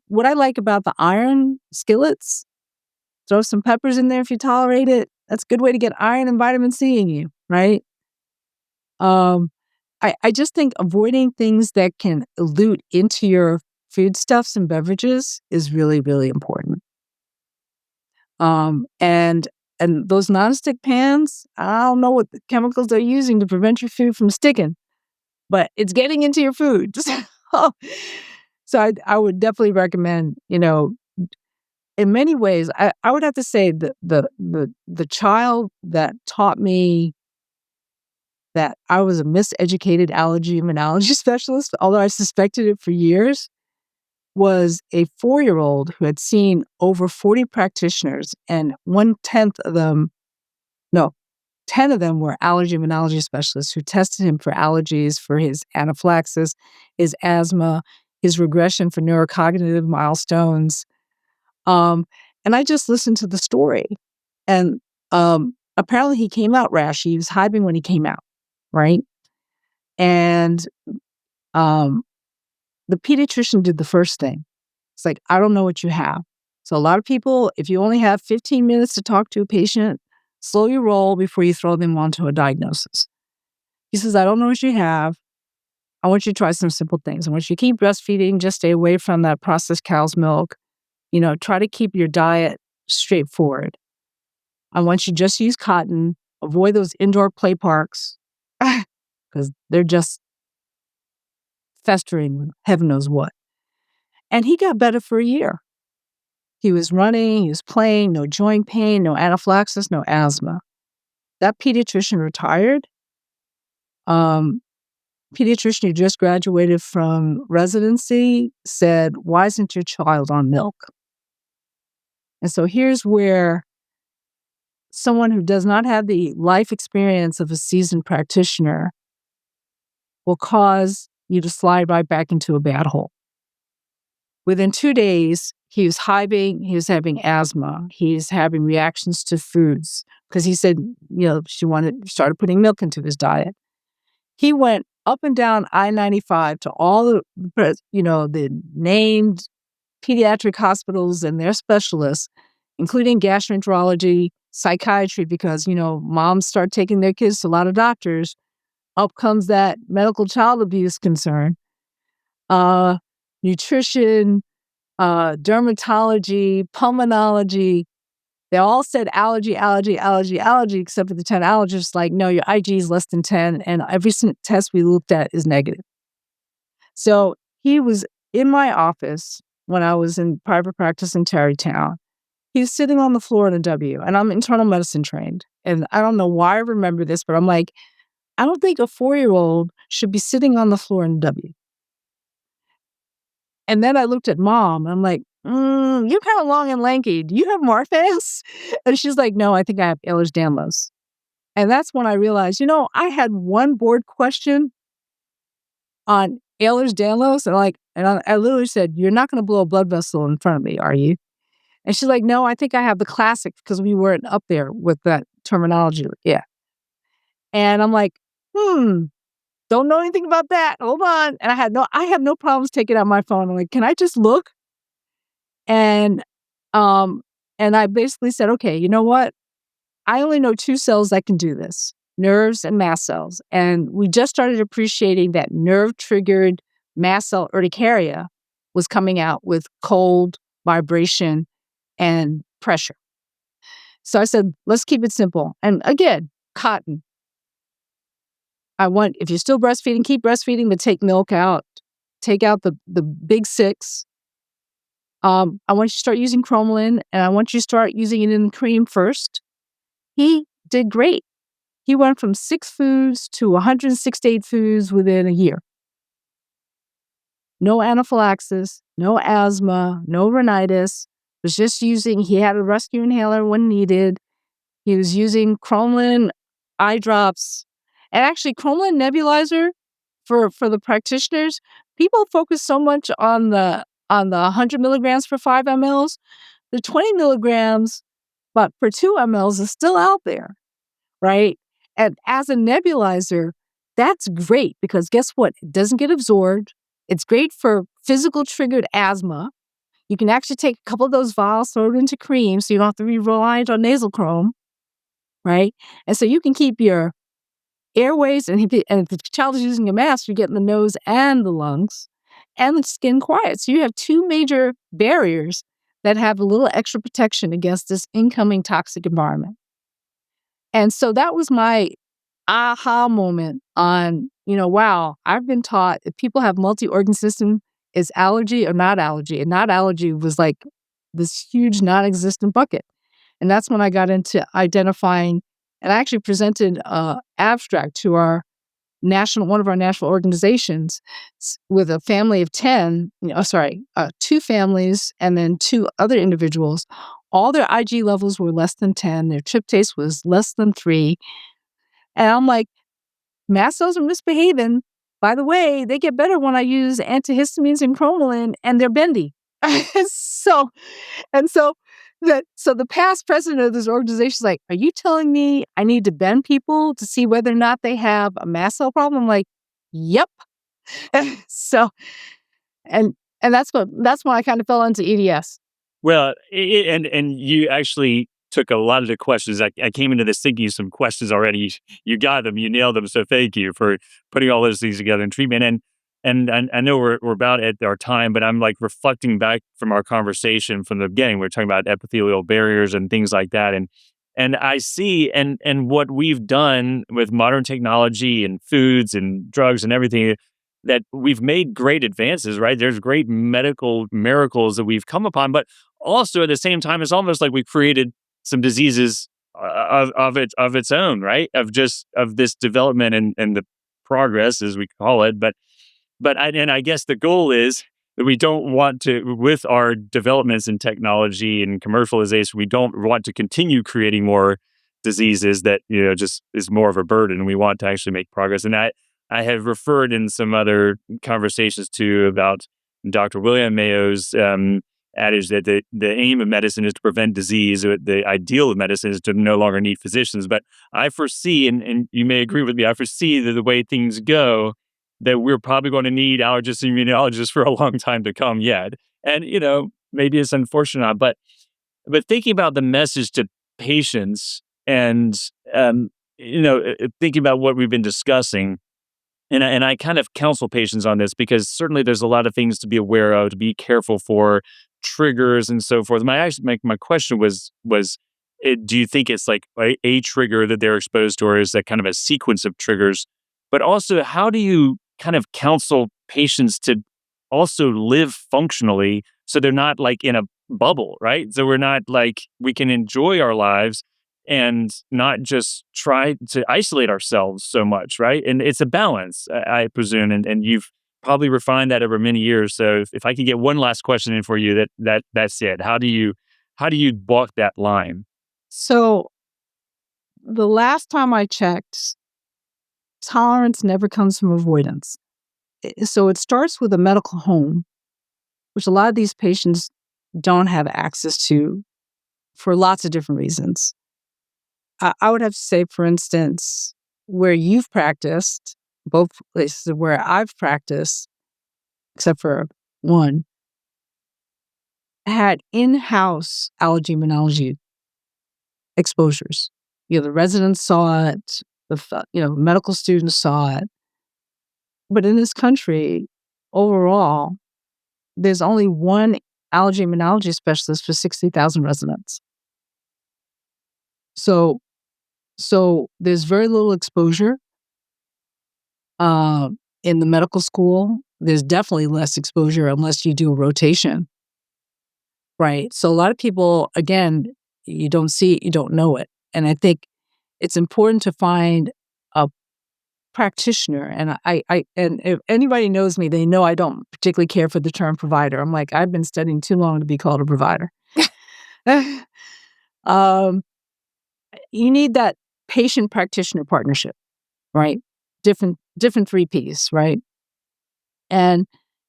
What I like about the iron skillets, throw some peppers in there if you tolerate it. That's a good way to get iron and vitamin C in you, right? Um, I just think avoiding things that can elute into your foodstuffs and beverages is really, really important. And those nonstick pans, I don't know what the chemicals they're using to prevent your food from sticking, but it's getting into your food. So I would definitely recommend, in many ways, I would have to say that the child that taught me that I was a miseducated allergy immunology specialist, although I suspected it for years, was a 4-year-old who had seen over 40 practitioners, and 1/10 of them, no, 10 of them were allergy immunology specialists who tested him for allergies, for his anaphylaxis, his asthma, his regression for neurocognitive milestones. Um, and I just listened to the story. And apparently he came out rashy. He was hiding when he came out, right? And um, the pediatrician did the first thing. It's like, I don't know what you have. So a lot of people, if you only have 15 minutes to talk to a patient, slow your roll before you throw them onto a diagnosis. He says, I don't know what you have. I want you to try some simple things. I want you to keep breastfeeding, just stay away from that processed cow's milk. Try to keep your diet straightforward. I want you to just use cotton, avoid those indoor play parks because they're just festering with heaven knows what. And he got better for a year. He was running, he was playing, no joint pain, no anaphylaxis, no asthma. That pediatrician retired. Pediatrician who just graduated from residency said, why isn't your child on milk? And so here's where someone who does not have the life experience of a seasoned practitioner will cause you to slide right back into a bad hole. Within 2 days, he was hiving, he was having asthma, he's having reactions to foods because he said, started putting milk into his diet. He went up and down I-95 to all the named pediatric hospitals and their specialists, including gastroenterology, psychiatry, because, moms start taking their kids to a lot of doctors. Up comes that medical child abuse concern, nutrition, dermatology, pulmonology. They all said allergy, allergy, allergy, allergy, except for the 10 allergists like, no, your IG is less than 10, and every test we looked at is negative. So he was in my office when I was in private practice in Tarrytown. He was sitting on the floor in a W, and I'm internal medicine trained. And I don't know why I remember this, but I'm like, I don't think a 4-year-old should be sitting on the floor in a W. And then I looked at mom, and I'm like, you're kind of long and lanky. Do you have Marfans? And she's like, no, I think I have Ehlers-Danlos. And that's when I realized, I had one board question on Ehlers-Danlos, and I literally said, you're not going to blow a blood vessel in front of me, are you? And she's like, no, I think I have the classic because we weren't up there with that terminology. Yeah. And I'm like, don't know anything about that. Hold on. And I have no problems taking out my phone. I'm like, can I just look? And I basically said, okay, you know what? I only know 2 cells that can do this, nerves and mast cells. And we just started appreciating that nerve-triggered mast cell urticaria was coming out with cold, vibration, and pressure. So I said, let's keep it simple. And again, cotton. If you're still breastfeeding, keep breastfeeding, but take milk out. Take out the big 6. I want you to start using cromolyn, and I want you to start using it in cream first. He did great. He went from 6 foods to 168 foods within a year. No anaphylaxis, no asthma, no rhinitis. He had a rescue inhaler when needed. He was using cromolyn eye drops. And actually, cromolyn nebulizer for the practitioners, people focus so much on the 100 milligrams for 5 mLs. The 20 milligrams, but for 2 mLs is still out there, right? And as a nebulizer, that's great because guess what? It doesn't get absorbed. It's great for physical triggered asthma. You can actually take a couple of those vials, throw it into cream so you don't have to be reliant on nasal chrome, right? And so you can keep your airways, and if the child is using a mask, you're getting the nose and the lungs and the skin quiet. So you have 2 major barriers that have a little extra protection against this incoming toxic environment. And so that was my aha moment on, wow, I've been taught if people have multi-organ system, is allergy or not allergy. And not allergy was like this huge non-existent bucket. And that's when I got into identifying, and I actually presented an abstract to one of our national organizations with a family of 10, 2 families and then 2 other individuals. All their IG levels were less than 10. Their tryptase was less than 3. And I'm like, mast cells are misbehaving. By the way, they get better when I use antihistamines and cromolyn, and they're bendy. so, so the past president of this organization is like, are you telling me I need to bend people to see whether or not they have a mast cell problem? I'm like, yep. so, and that's when I kind of fell into EDS. Well, and you actually took a lot of the questions. I came into this thinking of some questions already. You got them. You nailed them. So thank you for putting all those things together in treatment. And I know we're about at our time, but I'm like reflecting back from our conversation from the beginning. We're talking about epithelial barriers and things like that. And I see and what we've done with modern technology and foods and drugs and everything, that we've made great advances, right? There's great medical miracles that we've come upon, but also at the same time, it's almost like we created some diseases of its own, right? Of this development and the progress, as we call it. I guess the goal is that we don't want to, with our developments in technology and commercialization, we don't want to continue creating more diseases that just is more of a burden. We want to actually make progress, and I have referred in some other conversations too about Dr. William Mayo's adage that the aim of medicine is to prevent disease. Or the ideal of medicine is to no longer need physicians. But I foresee, and you may agree with me, I foresee that the way things go, that we're probably going to need allergists and immunologists for a long time to come yet. And, maybe it's unfortunate, but thinking about the message to patients and, thinking about what we've been discussing, and I kind of counsel patients on this because certainly there's a lot of things to be aware of, to be careful for triggers and so forth. My question was do you think it's like a trigger that they're exposed to, or is that kind of a sequence of triggers? But also, how do you kind of counsel patients to also live functionally so they're not like in a bubble, right? So we're not like we can enjoy our lives and not just try to isolate ourselves so much, right? And it's a balance, I presume, and you've probably refined that over many years. So if I could get one last question in for you, that's it. How do you walk that line? So the last time I checked, tolerance never comes from avoidance. So it starts with a medical home, which a lot of these patients don't have access to for lots of different reasons. I would have to say, for instance, where you've practiced, both places where I've practiced, except for one, had in-house allergy immunology exposures. The residents saw it, medical students saw it. But in this country, overall, there's only one allergy immunology specialist for 60,000 residents. So there's very little exposure in the medical school. There's definitely less exposure unless you do a rotation, right? So a lot of people, again, you don't see it, you don't know it. And I think it's important to find a practitioner. And and if anybody knows me, they know I don't particularly care for the term provider. I'm like, I've been studying too long to be called a provider. um, you need that patient practitioner partnership, right? Different 3Ps, right? And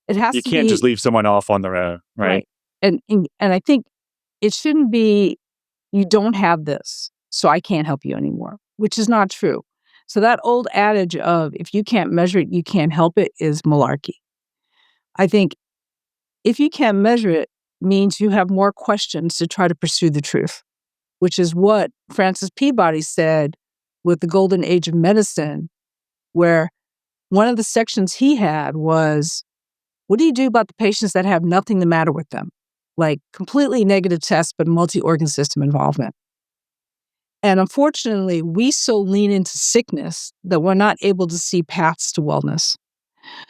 it has You to can't be just leave someone off on their own, right? And I think it shouldn't be, you don't have this, so I can't help you anymore, which is not true. So that old adage of if you can't measure it, you can't help it is malarkey. I think if you can't measure it means you have more questions to try to pursue the truth, which is what Francis Peabody said with the golden age of medicine, where one of the sections he had was, what do you do about the patients that have nothing the matter with them? Like completely negative tests, but multi-organ system involvement. And unfortunately, we so lean into sickness that we're not able to see paths to wellness.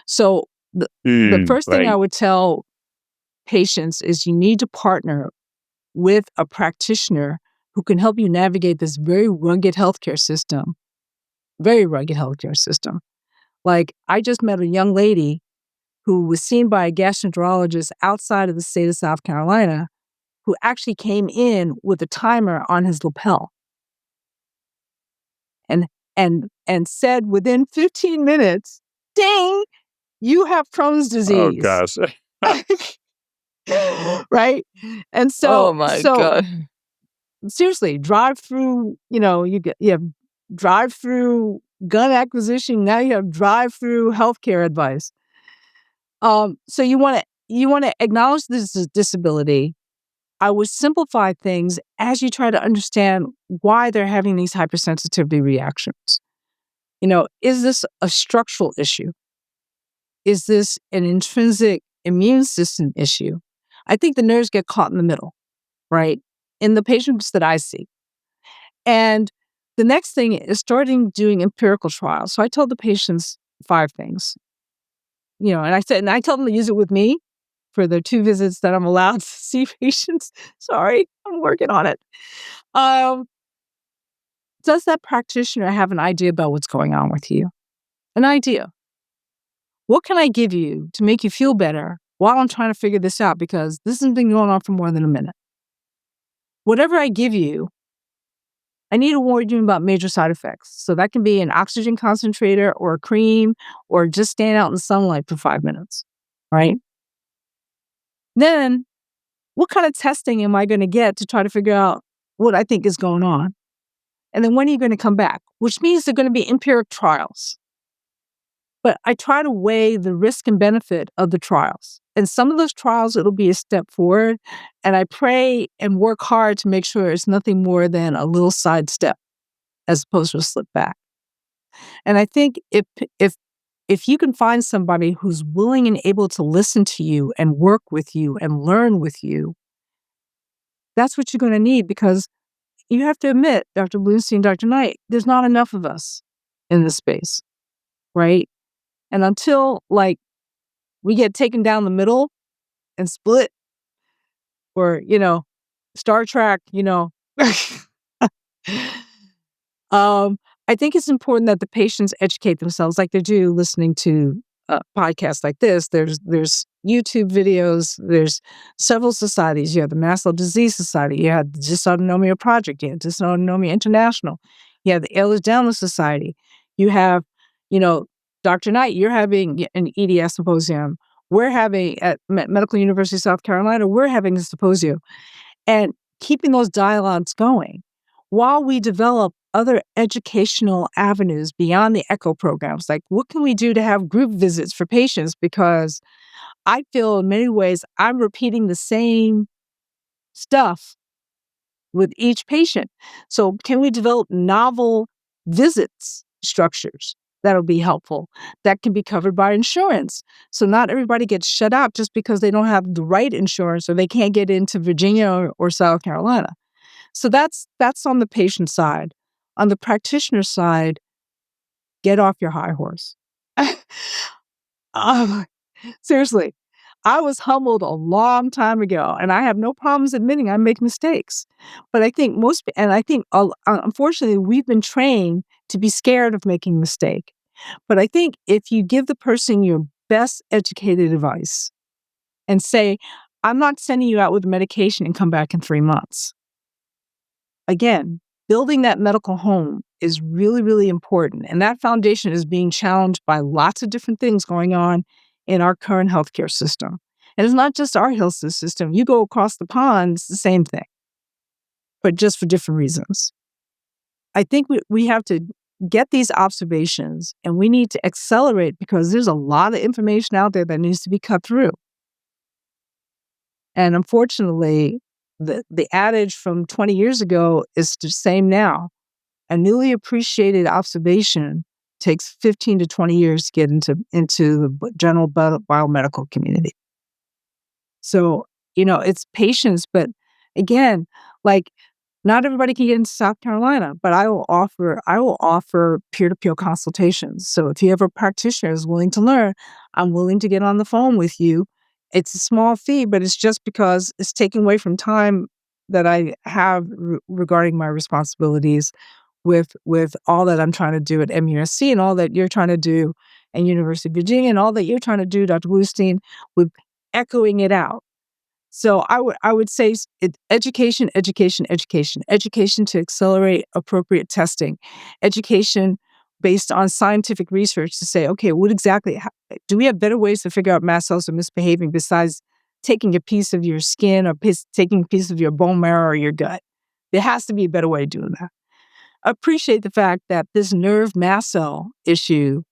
So the first thing I would tell patients is you need to partner with a practitioner who can help you navigate this very rugged healthcare system. Like, I just met a young lady who was seen by a gastroenterologist outside of the state of South Carolina, who actually came in with a timer on his lapel and said within 15 minutes, ding, you have Crohn's Oh, disease. gosh. Right? And Oh my God. seriously, drive through, you have drive through gun acquisition. Now you have drive through healthcare advice. So you want to acknowledge this disability. I would simplify things as you try to understand why they're having these hypersensitivity reactions. Is this a structural issue? Is this an intrinsic immune system issue? I think the nerves get caught in the middle, right? In the patients that I see. And the next thing is starting doing empirical trials. So I told the patients 5 things, and I tell them to use it with me for the 2 visits that I'm allowed to see patients. Sorry, I'm working on it. Does that practitioner have an idea about what's going on with you? An idea. What can I give you to make you feel better while I'm trying to figure this out? Because this has been going on for more than a minute. Whatever I give you, I need to warn you about major side effects. So that can be an oxygen concentrator or a cream or just stand out in the sunlight for 5 minutes, right? Then, what kind of testing am I going to get to try to figure out what I think is going on? And then when are you going to come back? Which means they're going to be empiric trials. But I try to weigh the risk and benefit of the trials. And some of those trials, it'll be a step forward. And I pray and work hard to make sure it's nothing more than a little sidestep as opposed to a slip back. And I think if you can find somebody who's willing and able to listen to you and work with you and learn with you, that's what you're going to need, because you have to admit, Dr. Bluestein, Dr. Knight, there's not enough of us in this space, right? And until we get taken down the middle and split, or, Star Trek, I think it's important that the patients educate themselves like they do listening to podcasts like this. There's YouTube videos. There's several societies. You have the Mast Disease Society. You have the Dysautonomia Project. You have Dysautonomia International. You have the Ehlers-Danlos Society. You have, Dr. Knight, you're having an EDS symposium. We're having at Medical University of South Carolina, we're having a symposium. And keeping those dialogues going while we develop other educational avenues beyond the ECHO programs. Like, what can we do to have group visits for patients? Because I feel in many ways I'm repeating the same stuff with each patient. So can we develop novel visits structures that'll be helpful, that can be covered by insurance? So not everybody gets shut out just because they don't have the right insurance or they can't get into Virginia or South Carolina. So that's on the patient side. On the practitioner side, get off your high horse. Oh, seriously, I was humbled a long time ago, and I have no problems admitting I make mistakes. But I think unfortunately, we've been trained to be scared of making a mistake. But I think if you give the person your best educated advice and say, I'm not sending you out with medication and come back in 3 months. Again, building that medical home is really, really important. And that foundation is being challenged by lots of different things going on in our current healthcare system. And it's not just our health system. You go across the pond, it's the same thing, but just for different reasons. I think we have to get these observations and we need to accelerate because there's a lot of information out there that needs to be cut through. And unfortunately, the adage from 20 years ago is the same now. A newly appreciated observation takes 15 to 20 years to get into the general biomedical community. So, it's patience, but again, like not everybody can get into South Carolina, but I will offer peer-to-peer consultations. So if you have a practitioner who's willing to learn, I'm willing to get on the phone with you. It's a small fee, but it's just because it's taken away from time that I have regarding my responsibilities with all that I'm trying to do at MUSC and all that you're trying to do at University of Virginia and all that you're trying to do, Dr. Bluestein, with echoing it out. So I would say education, education, education, education to accelerate appropriate testing, education based on scientific research to say, okay, do we have better ways to figure out mast cells are misbehaving besides taking a piece of your skin or taking a piece of your bone marrow or your gut? There has to be a better way of doing that. Appreciate the fact that this nerve mast cell issue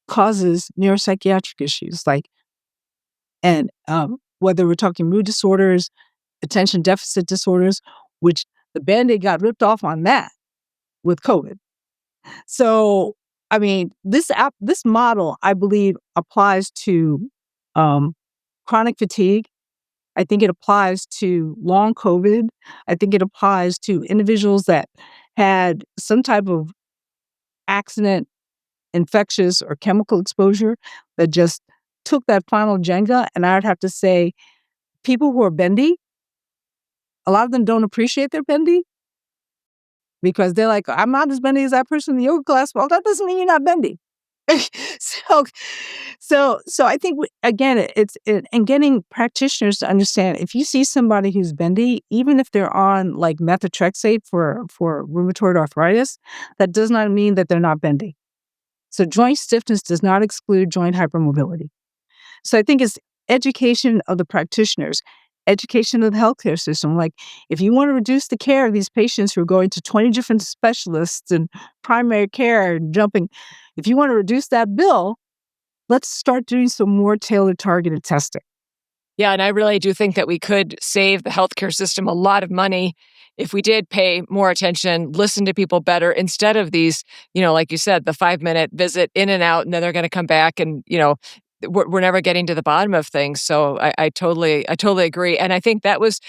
causes neuropsychiatric issues and whether we're talking mood disorders, attention deficit disorders, which the Band-Aid got ripped off on that with COVID. So, I mean, this model, I believe, applies to chronic fatigue. I think it applies to long COVID. I think it applies to individuals that had some type of accident, infectious or chemical exposure that just took that final Jenga. And I would have to say, people who are bendy, a lot of them don't appreciate their bendy because they're like, I'm not as bendy as that person in the yoga class. Well, that doesn't mean you're not bendy. so I think again, and getting practitioners to understand if you see somebody who's bendy, even if they're on like methotrexate for rheumatoid arthritis, that does not mean that they're not bendy. So joint stiffness does not exclude joint hypermobility. So I think it's education of the practitioners, education of the healthcare system. Like if you want to reduce the care of these patients who are going to 20 different specialists and primary care and jumping, if you want to reduce that bill, let's start doing some more tailored targeted testing. Yeah, and I really do think that we could save the healthcare system a lot of money if we did pay more attention, listen to people better instead of these, like you said, the 5-minute visit in and out, and then they're going to come back and, we're never getting to the bottom of things. So I totally agree. And I think that was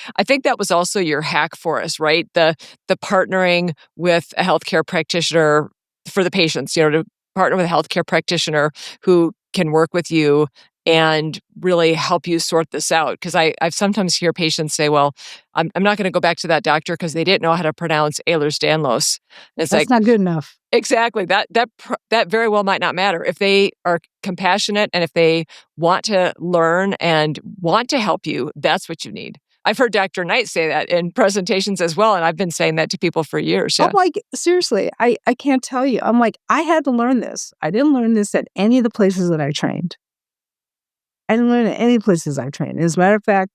also your hack for us, right? The partnering with a healthcare practitioner for the patients, to partner with a healthcare practitioner who can work with you and really help you sort this out. Because I've sometimes hear patients say, well, I'm not going to go back to that doctor because they didn't know how to pronounce Ehlers-Danlos. And it's That's not good enough. Exactly. That very well might not matter. If they are compassionate and if they want to learn and want to help you, that's what you need. I've heard Dacre Knight say that in presentations as well, and I've been saying that to people for years. Yeah. I'm like, seriously, I can't tell you. I'm like, I had to learn this. I didn't learn this at any of the places that I trained. I didn't learn at any places I trained. As a matter of fact,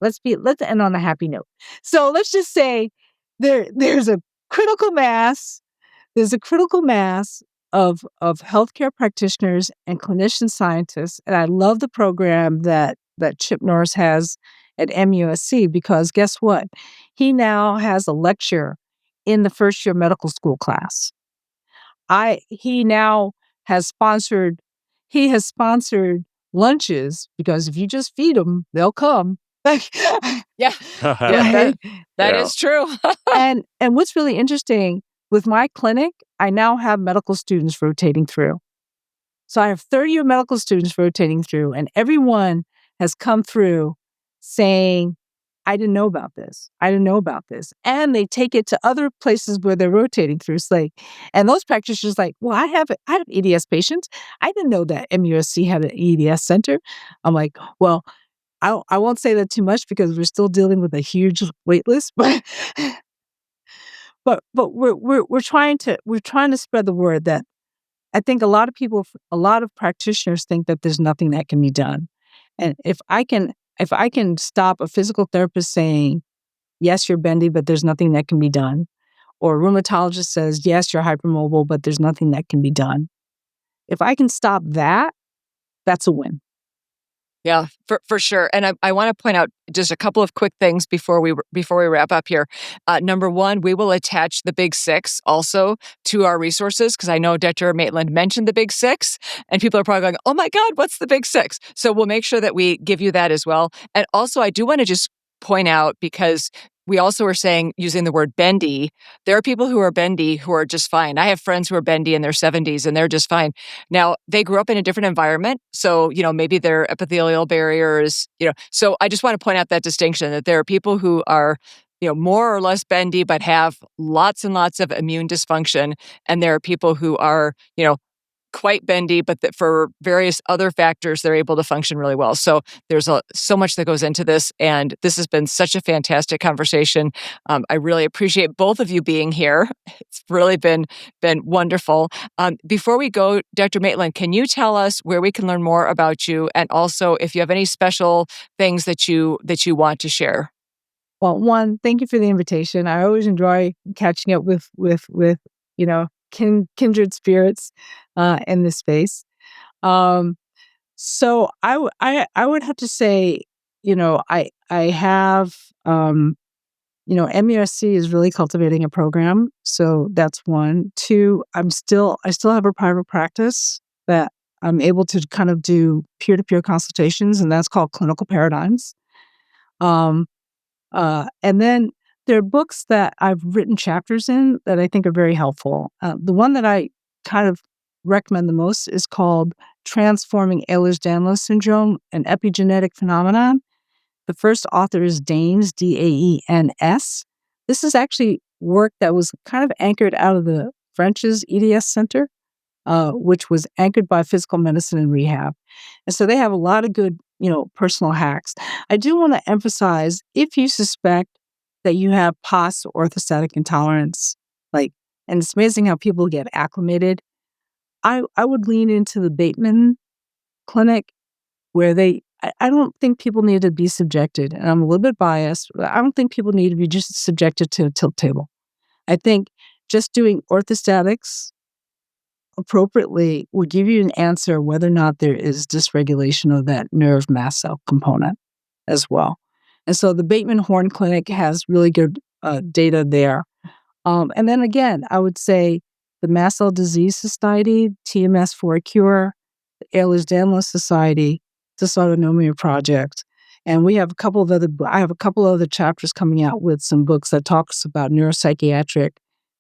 let's end on a happy note. So let's just say there's a critical mass. There's a critical mass of healthcare practitioners and clinician scientists, and I love the program that Chip Norris has at MUSC because guess what? He now has a lecture in the first year medical school class. He now has sponsored lunches because if you just feed them, they'll come. Yeah. Right? That is true. And what's really interesting with my clinic, I now have medical students rotating through. So I have 30-year medical students rotating through, and everyone has come through saying, I didn't know about this. I didn't know about this. And they take it to other places where they're rotating through. It's like, and those practitioners like, well, I have EDS patients. I didn't know that MUSC had an EDS center. I'm like, well, I won't say that too much because we're still dealing with a huge wait list, but we're trying to spread the word that I think a lot of practitioners think that there's nothing that can be done. And if I can stop a physical therapist saying, yes, you're bendy, but there's nothing that can be done, or a rheumatologist says, yes, you're hypermobile, but there's nothing that can be done. If I can stop that, that's a win. Yeah, for sure. And I want to point out just a couple of quick things before we wrap up here. Number one, we will attach the Big Six also to our resources because I know Dr. Maitland mentioned the Big Six, and people are probably going, "Oh my God, what's the Big Six?" So we'll make sure that we give you that as well. And also, I do want to just point out because we also are saying using the word bendy. There are people who are bendy who are just fine. I have friends who are bendy in their 70s and they're just fine. Now, they grew up in a different environment. So, maybe their epithelial barriers, so I just want to point out that distinction that there are people who are, more or less bendy, but have lots and lots of immune dysfunction. And there are people who are, quite bendy, but that for various other factors, they're able to function really well. So there's so much that goes into this. And this has been such a fantastic conversation. I really appreciate both of you being here. It's really been wonderful. Before we go, Dr. Maitland, can you tell us where we can learn more about you? And also if you have any special things that you want to share? Well, one, thank you for the invitation. I always enjoy catching up with kindred spirits in this space. So I would have to say, I have MUSC is really cultivating a program. So that's one. Two, I still have a private practice that I'm able to kind of do peer-to-peer consultations, and that's called Clinical Paradigms. And then there are books that I've written chapters in that I think are very helpful. The one that I kind of recommend the most is called Transforming Ehlers-Danlos Syndrome, an Epigenetic Phenomenon. The first author is Danes, Daens. This is actually work that was kind of anchored out of the French's EDS Center, which was anchored by physical medicine and rehab. And so they have a lot of good, personal hacks. I do want to emphasize, if you suspect that you have POS or orthostatic intolerance, and it's amazing how people get acclimated, I would lean into the Bateman clinic where I don't think people need to be subjected, and I'm a little bit biased, but I don't think people need to be just subjected to a tilt table. I think just doing orthostatics appropriately will give you an answer whether or not there is dysregulation of that nerve mast cell component as well. And so the Bateman Horn Clinic has really good data there. And then again, I would say the Mast Cell Disease Society, TMS for a Cure, the Ehlers-Danlos Society, Dysautonomia Project. And I have a couple of other chapters coming out with some books that talks about neuropsychiatric,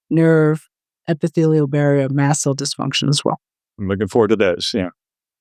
nerve, epithelial barrier, mast cell dysfunction as well. I'm looking forward to those. Yeah.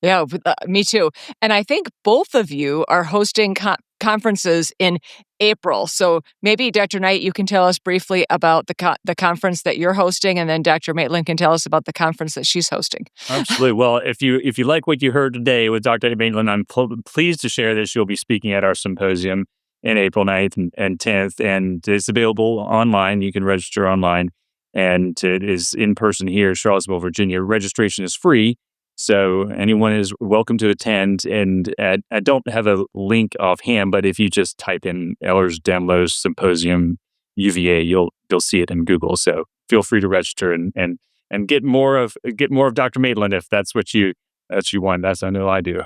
Yeah, me too. And I think both of you are hosting conferences in April. So maybe Dr. Knight, you can tell us briefly about the conference that you're hosting, and then Dr. Maitland can tell us about the conference that she's hosting. Absolutely. Well, if you like what you heard today with Dr. Maitland, I'm pleased to share that she'll be speaking at our symposium in April 9th and 10th, and it's available online. You can register online, and it is in person here in Charlottesville, Virginia. Registration is free. So anyone is welcome to attend, and I don't have a link offhand, but if you just type in Ehlers-Danlos Symposium UVA, you'll see it in Google. So feel free to register and get more of Dr. Maitland if that's what you want. I know I do.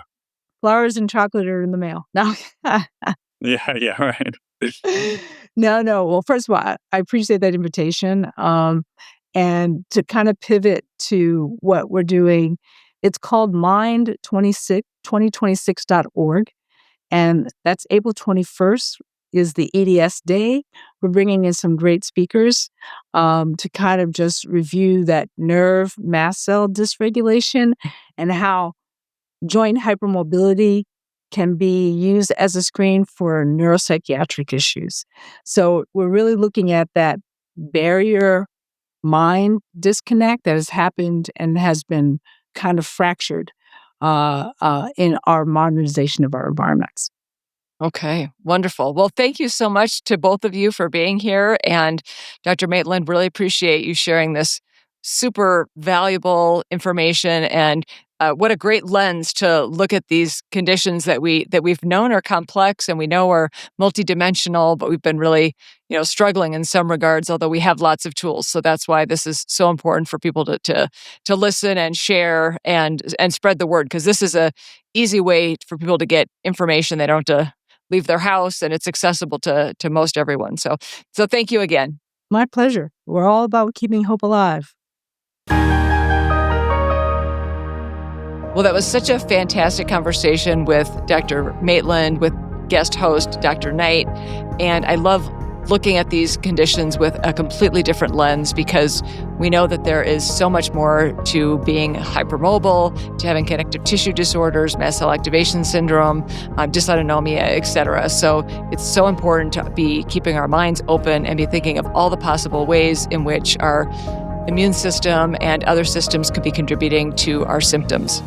Flowers and chocolate are in the mail. No. Yeah, right. No. Well, first of all, I appreciate that invitation. And to kind of pivot to what we're doing, it's called mind2026.org. And that's April 21st is the EDS day. We're bringing in some great speakers to kind of just review that nerve mast cell dysregulation and how joint hypermobility can be used as a screen for neuropsychiatric issues. So we're really looking at that barrier mind disconnect that has happened and has been kind of fractured in our modernization of our environments. Okay, wonderful. Well, thank you so much to both of you for being here. And Dr. Maitland, really appreciate you sharing this super valuable information and what a great lens to look at these conditions that we've known are complex and we know are multidimensional, but we've been really, struggling in some regards, although we have lots of tools. So that's why this is so important for people to listen and share and spread the word, because this is a easy way for people to get information. They don't have to leave their house, and it's accessible to most everyone. So thank you again. My pleasure. We're all about keeping hope alive. Well, that was such a fantastic conversation with Dr. Maitland, with guest host Dr. Knight. And I love looking at these conditions with a completely different lens, because we know that there is so much more to being hypermobile, to having connective tissue disorders, mast cell activation syndrome, dysautonomia, etc. So it's so important to be keeping our minds open and be thinking of all the possible ways in which our immune system and other systems could be contributing to our symptoms.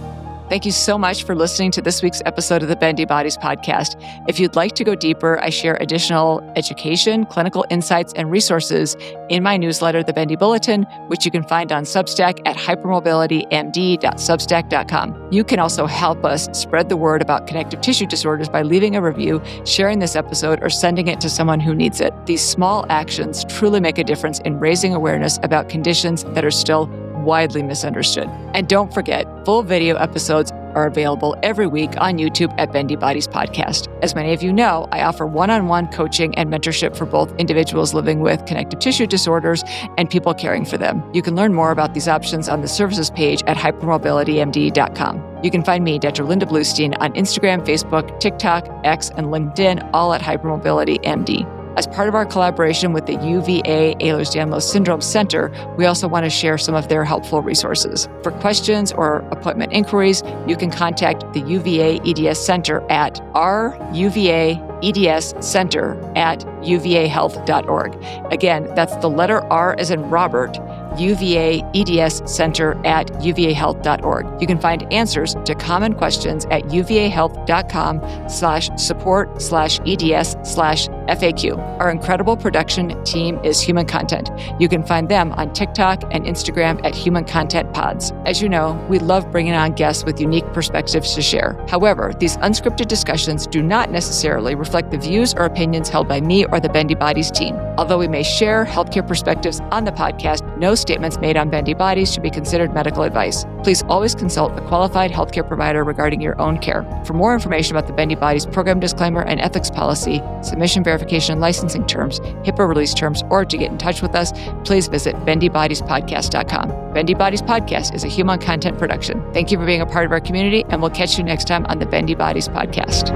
Thank you so much for listening to this week's episode of the Bendy Bodies podcast. If you'd like to go deeper, I share additional education, clinical insights, and resources in my newsletter, The Bendy Bulletin, which you can find on Substack at hypermobilitymd.substack.com. You can also help us spread the word about connective tissue disorders by leaving a review, sharing this episode, or sending it to someone who needs it. These small actions truly make a difference in raising awareness about conditions that are still widely misunderstood. And don't forget, full video episodes are available every week on YouTube at Bendy Bodies Podcast. As many of you know, I offer one-on-one coaching and mentorship for both individuals living with connective tissue disorders and people caring for them. You can learn more about these options on the services page at hypermobilitymd.com. You can find me, Dr. Linda Bluestein, on Instagram, Facebook, TikTok, X, and LinkedIn, all at Hypermobility MD. As part of our collaboration with the UVA Ehlers-Danlos Syndrome Center, we also want to share some of their helpful resources. For questions or appointment inquiries, you can contact the UVA EDS Center at ruvaedscenter@uvahealth.org. Again, that's the letter R as in Robert, UVA EDS Center at uvahealth.org. You can find answers to common questions at uvahealth.com/support/EDS/FAQ. Our incredible production team is Human Content. You can find them on TikTok and Instagram at Human Content Pods. As you know, we love bringing on guests with unique perspectives to share. However, these unscripted discussions do not necessarily reflect the views or opinions held by me or the Bendy Bodies team. Although we may share healthcare perspectives on the podcast, no statements made on Bendy Bodies should be considered medical advice. Please always consult a qualified healthcare provider regarding your own care. For more information about the Bendy Bodies program disclaimer and ethics policy, submission verification and licensing terms, HIPAA release terms, or to get in touch with us, please visit bendybodiespodcast.com. Bendy Bodies Podcast is a Human Content production. Thank you for being a part of our community, and we'll catch you next time on the Bendy Bodies Podcast.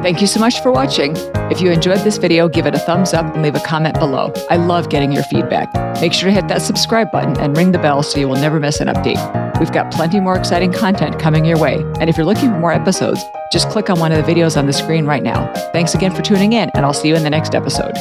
Thank you so much for watching. If you enjoyed this video, give it a thumbs up and leave a comment below. I love getting your feedback. Make sure to hit that subscribe button and ring the bell so you will never miss an update. We've got plenty more exciting content coming your way. And if you're looking for more episodes, just click on one of the videos on the screen right now. Thanks again for tuning in, and I'll see you in the next episode.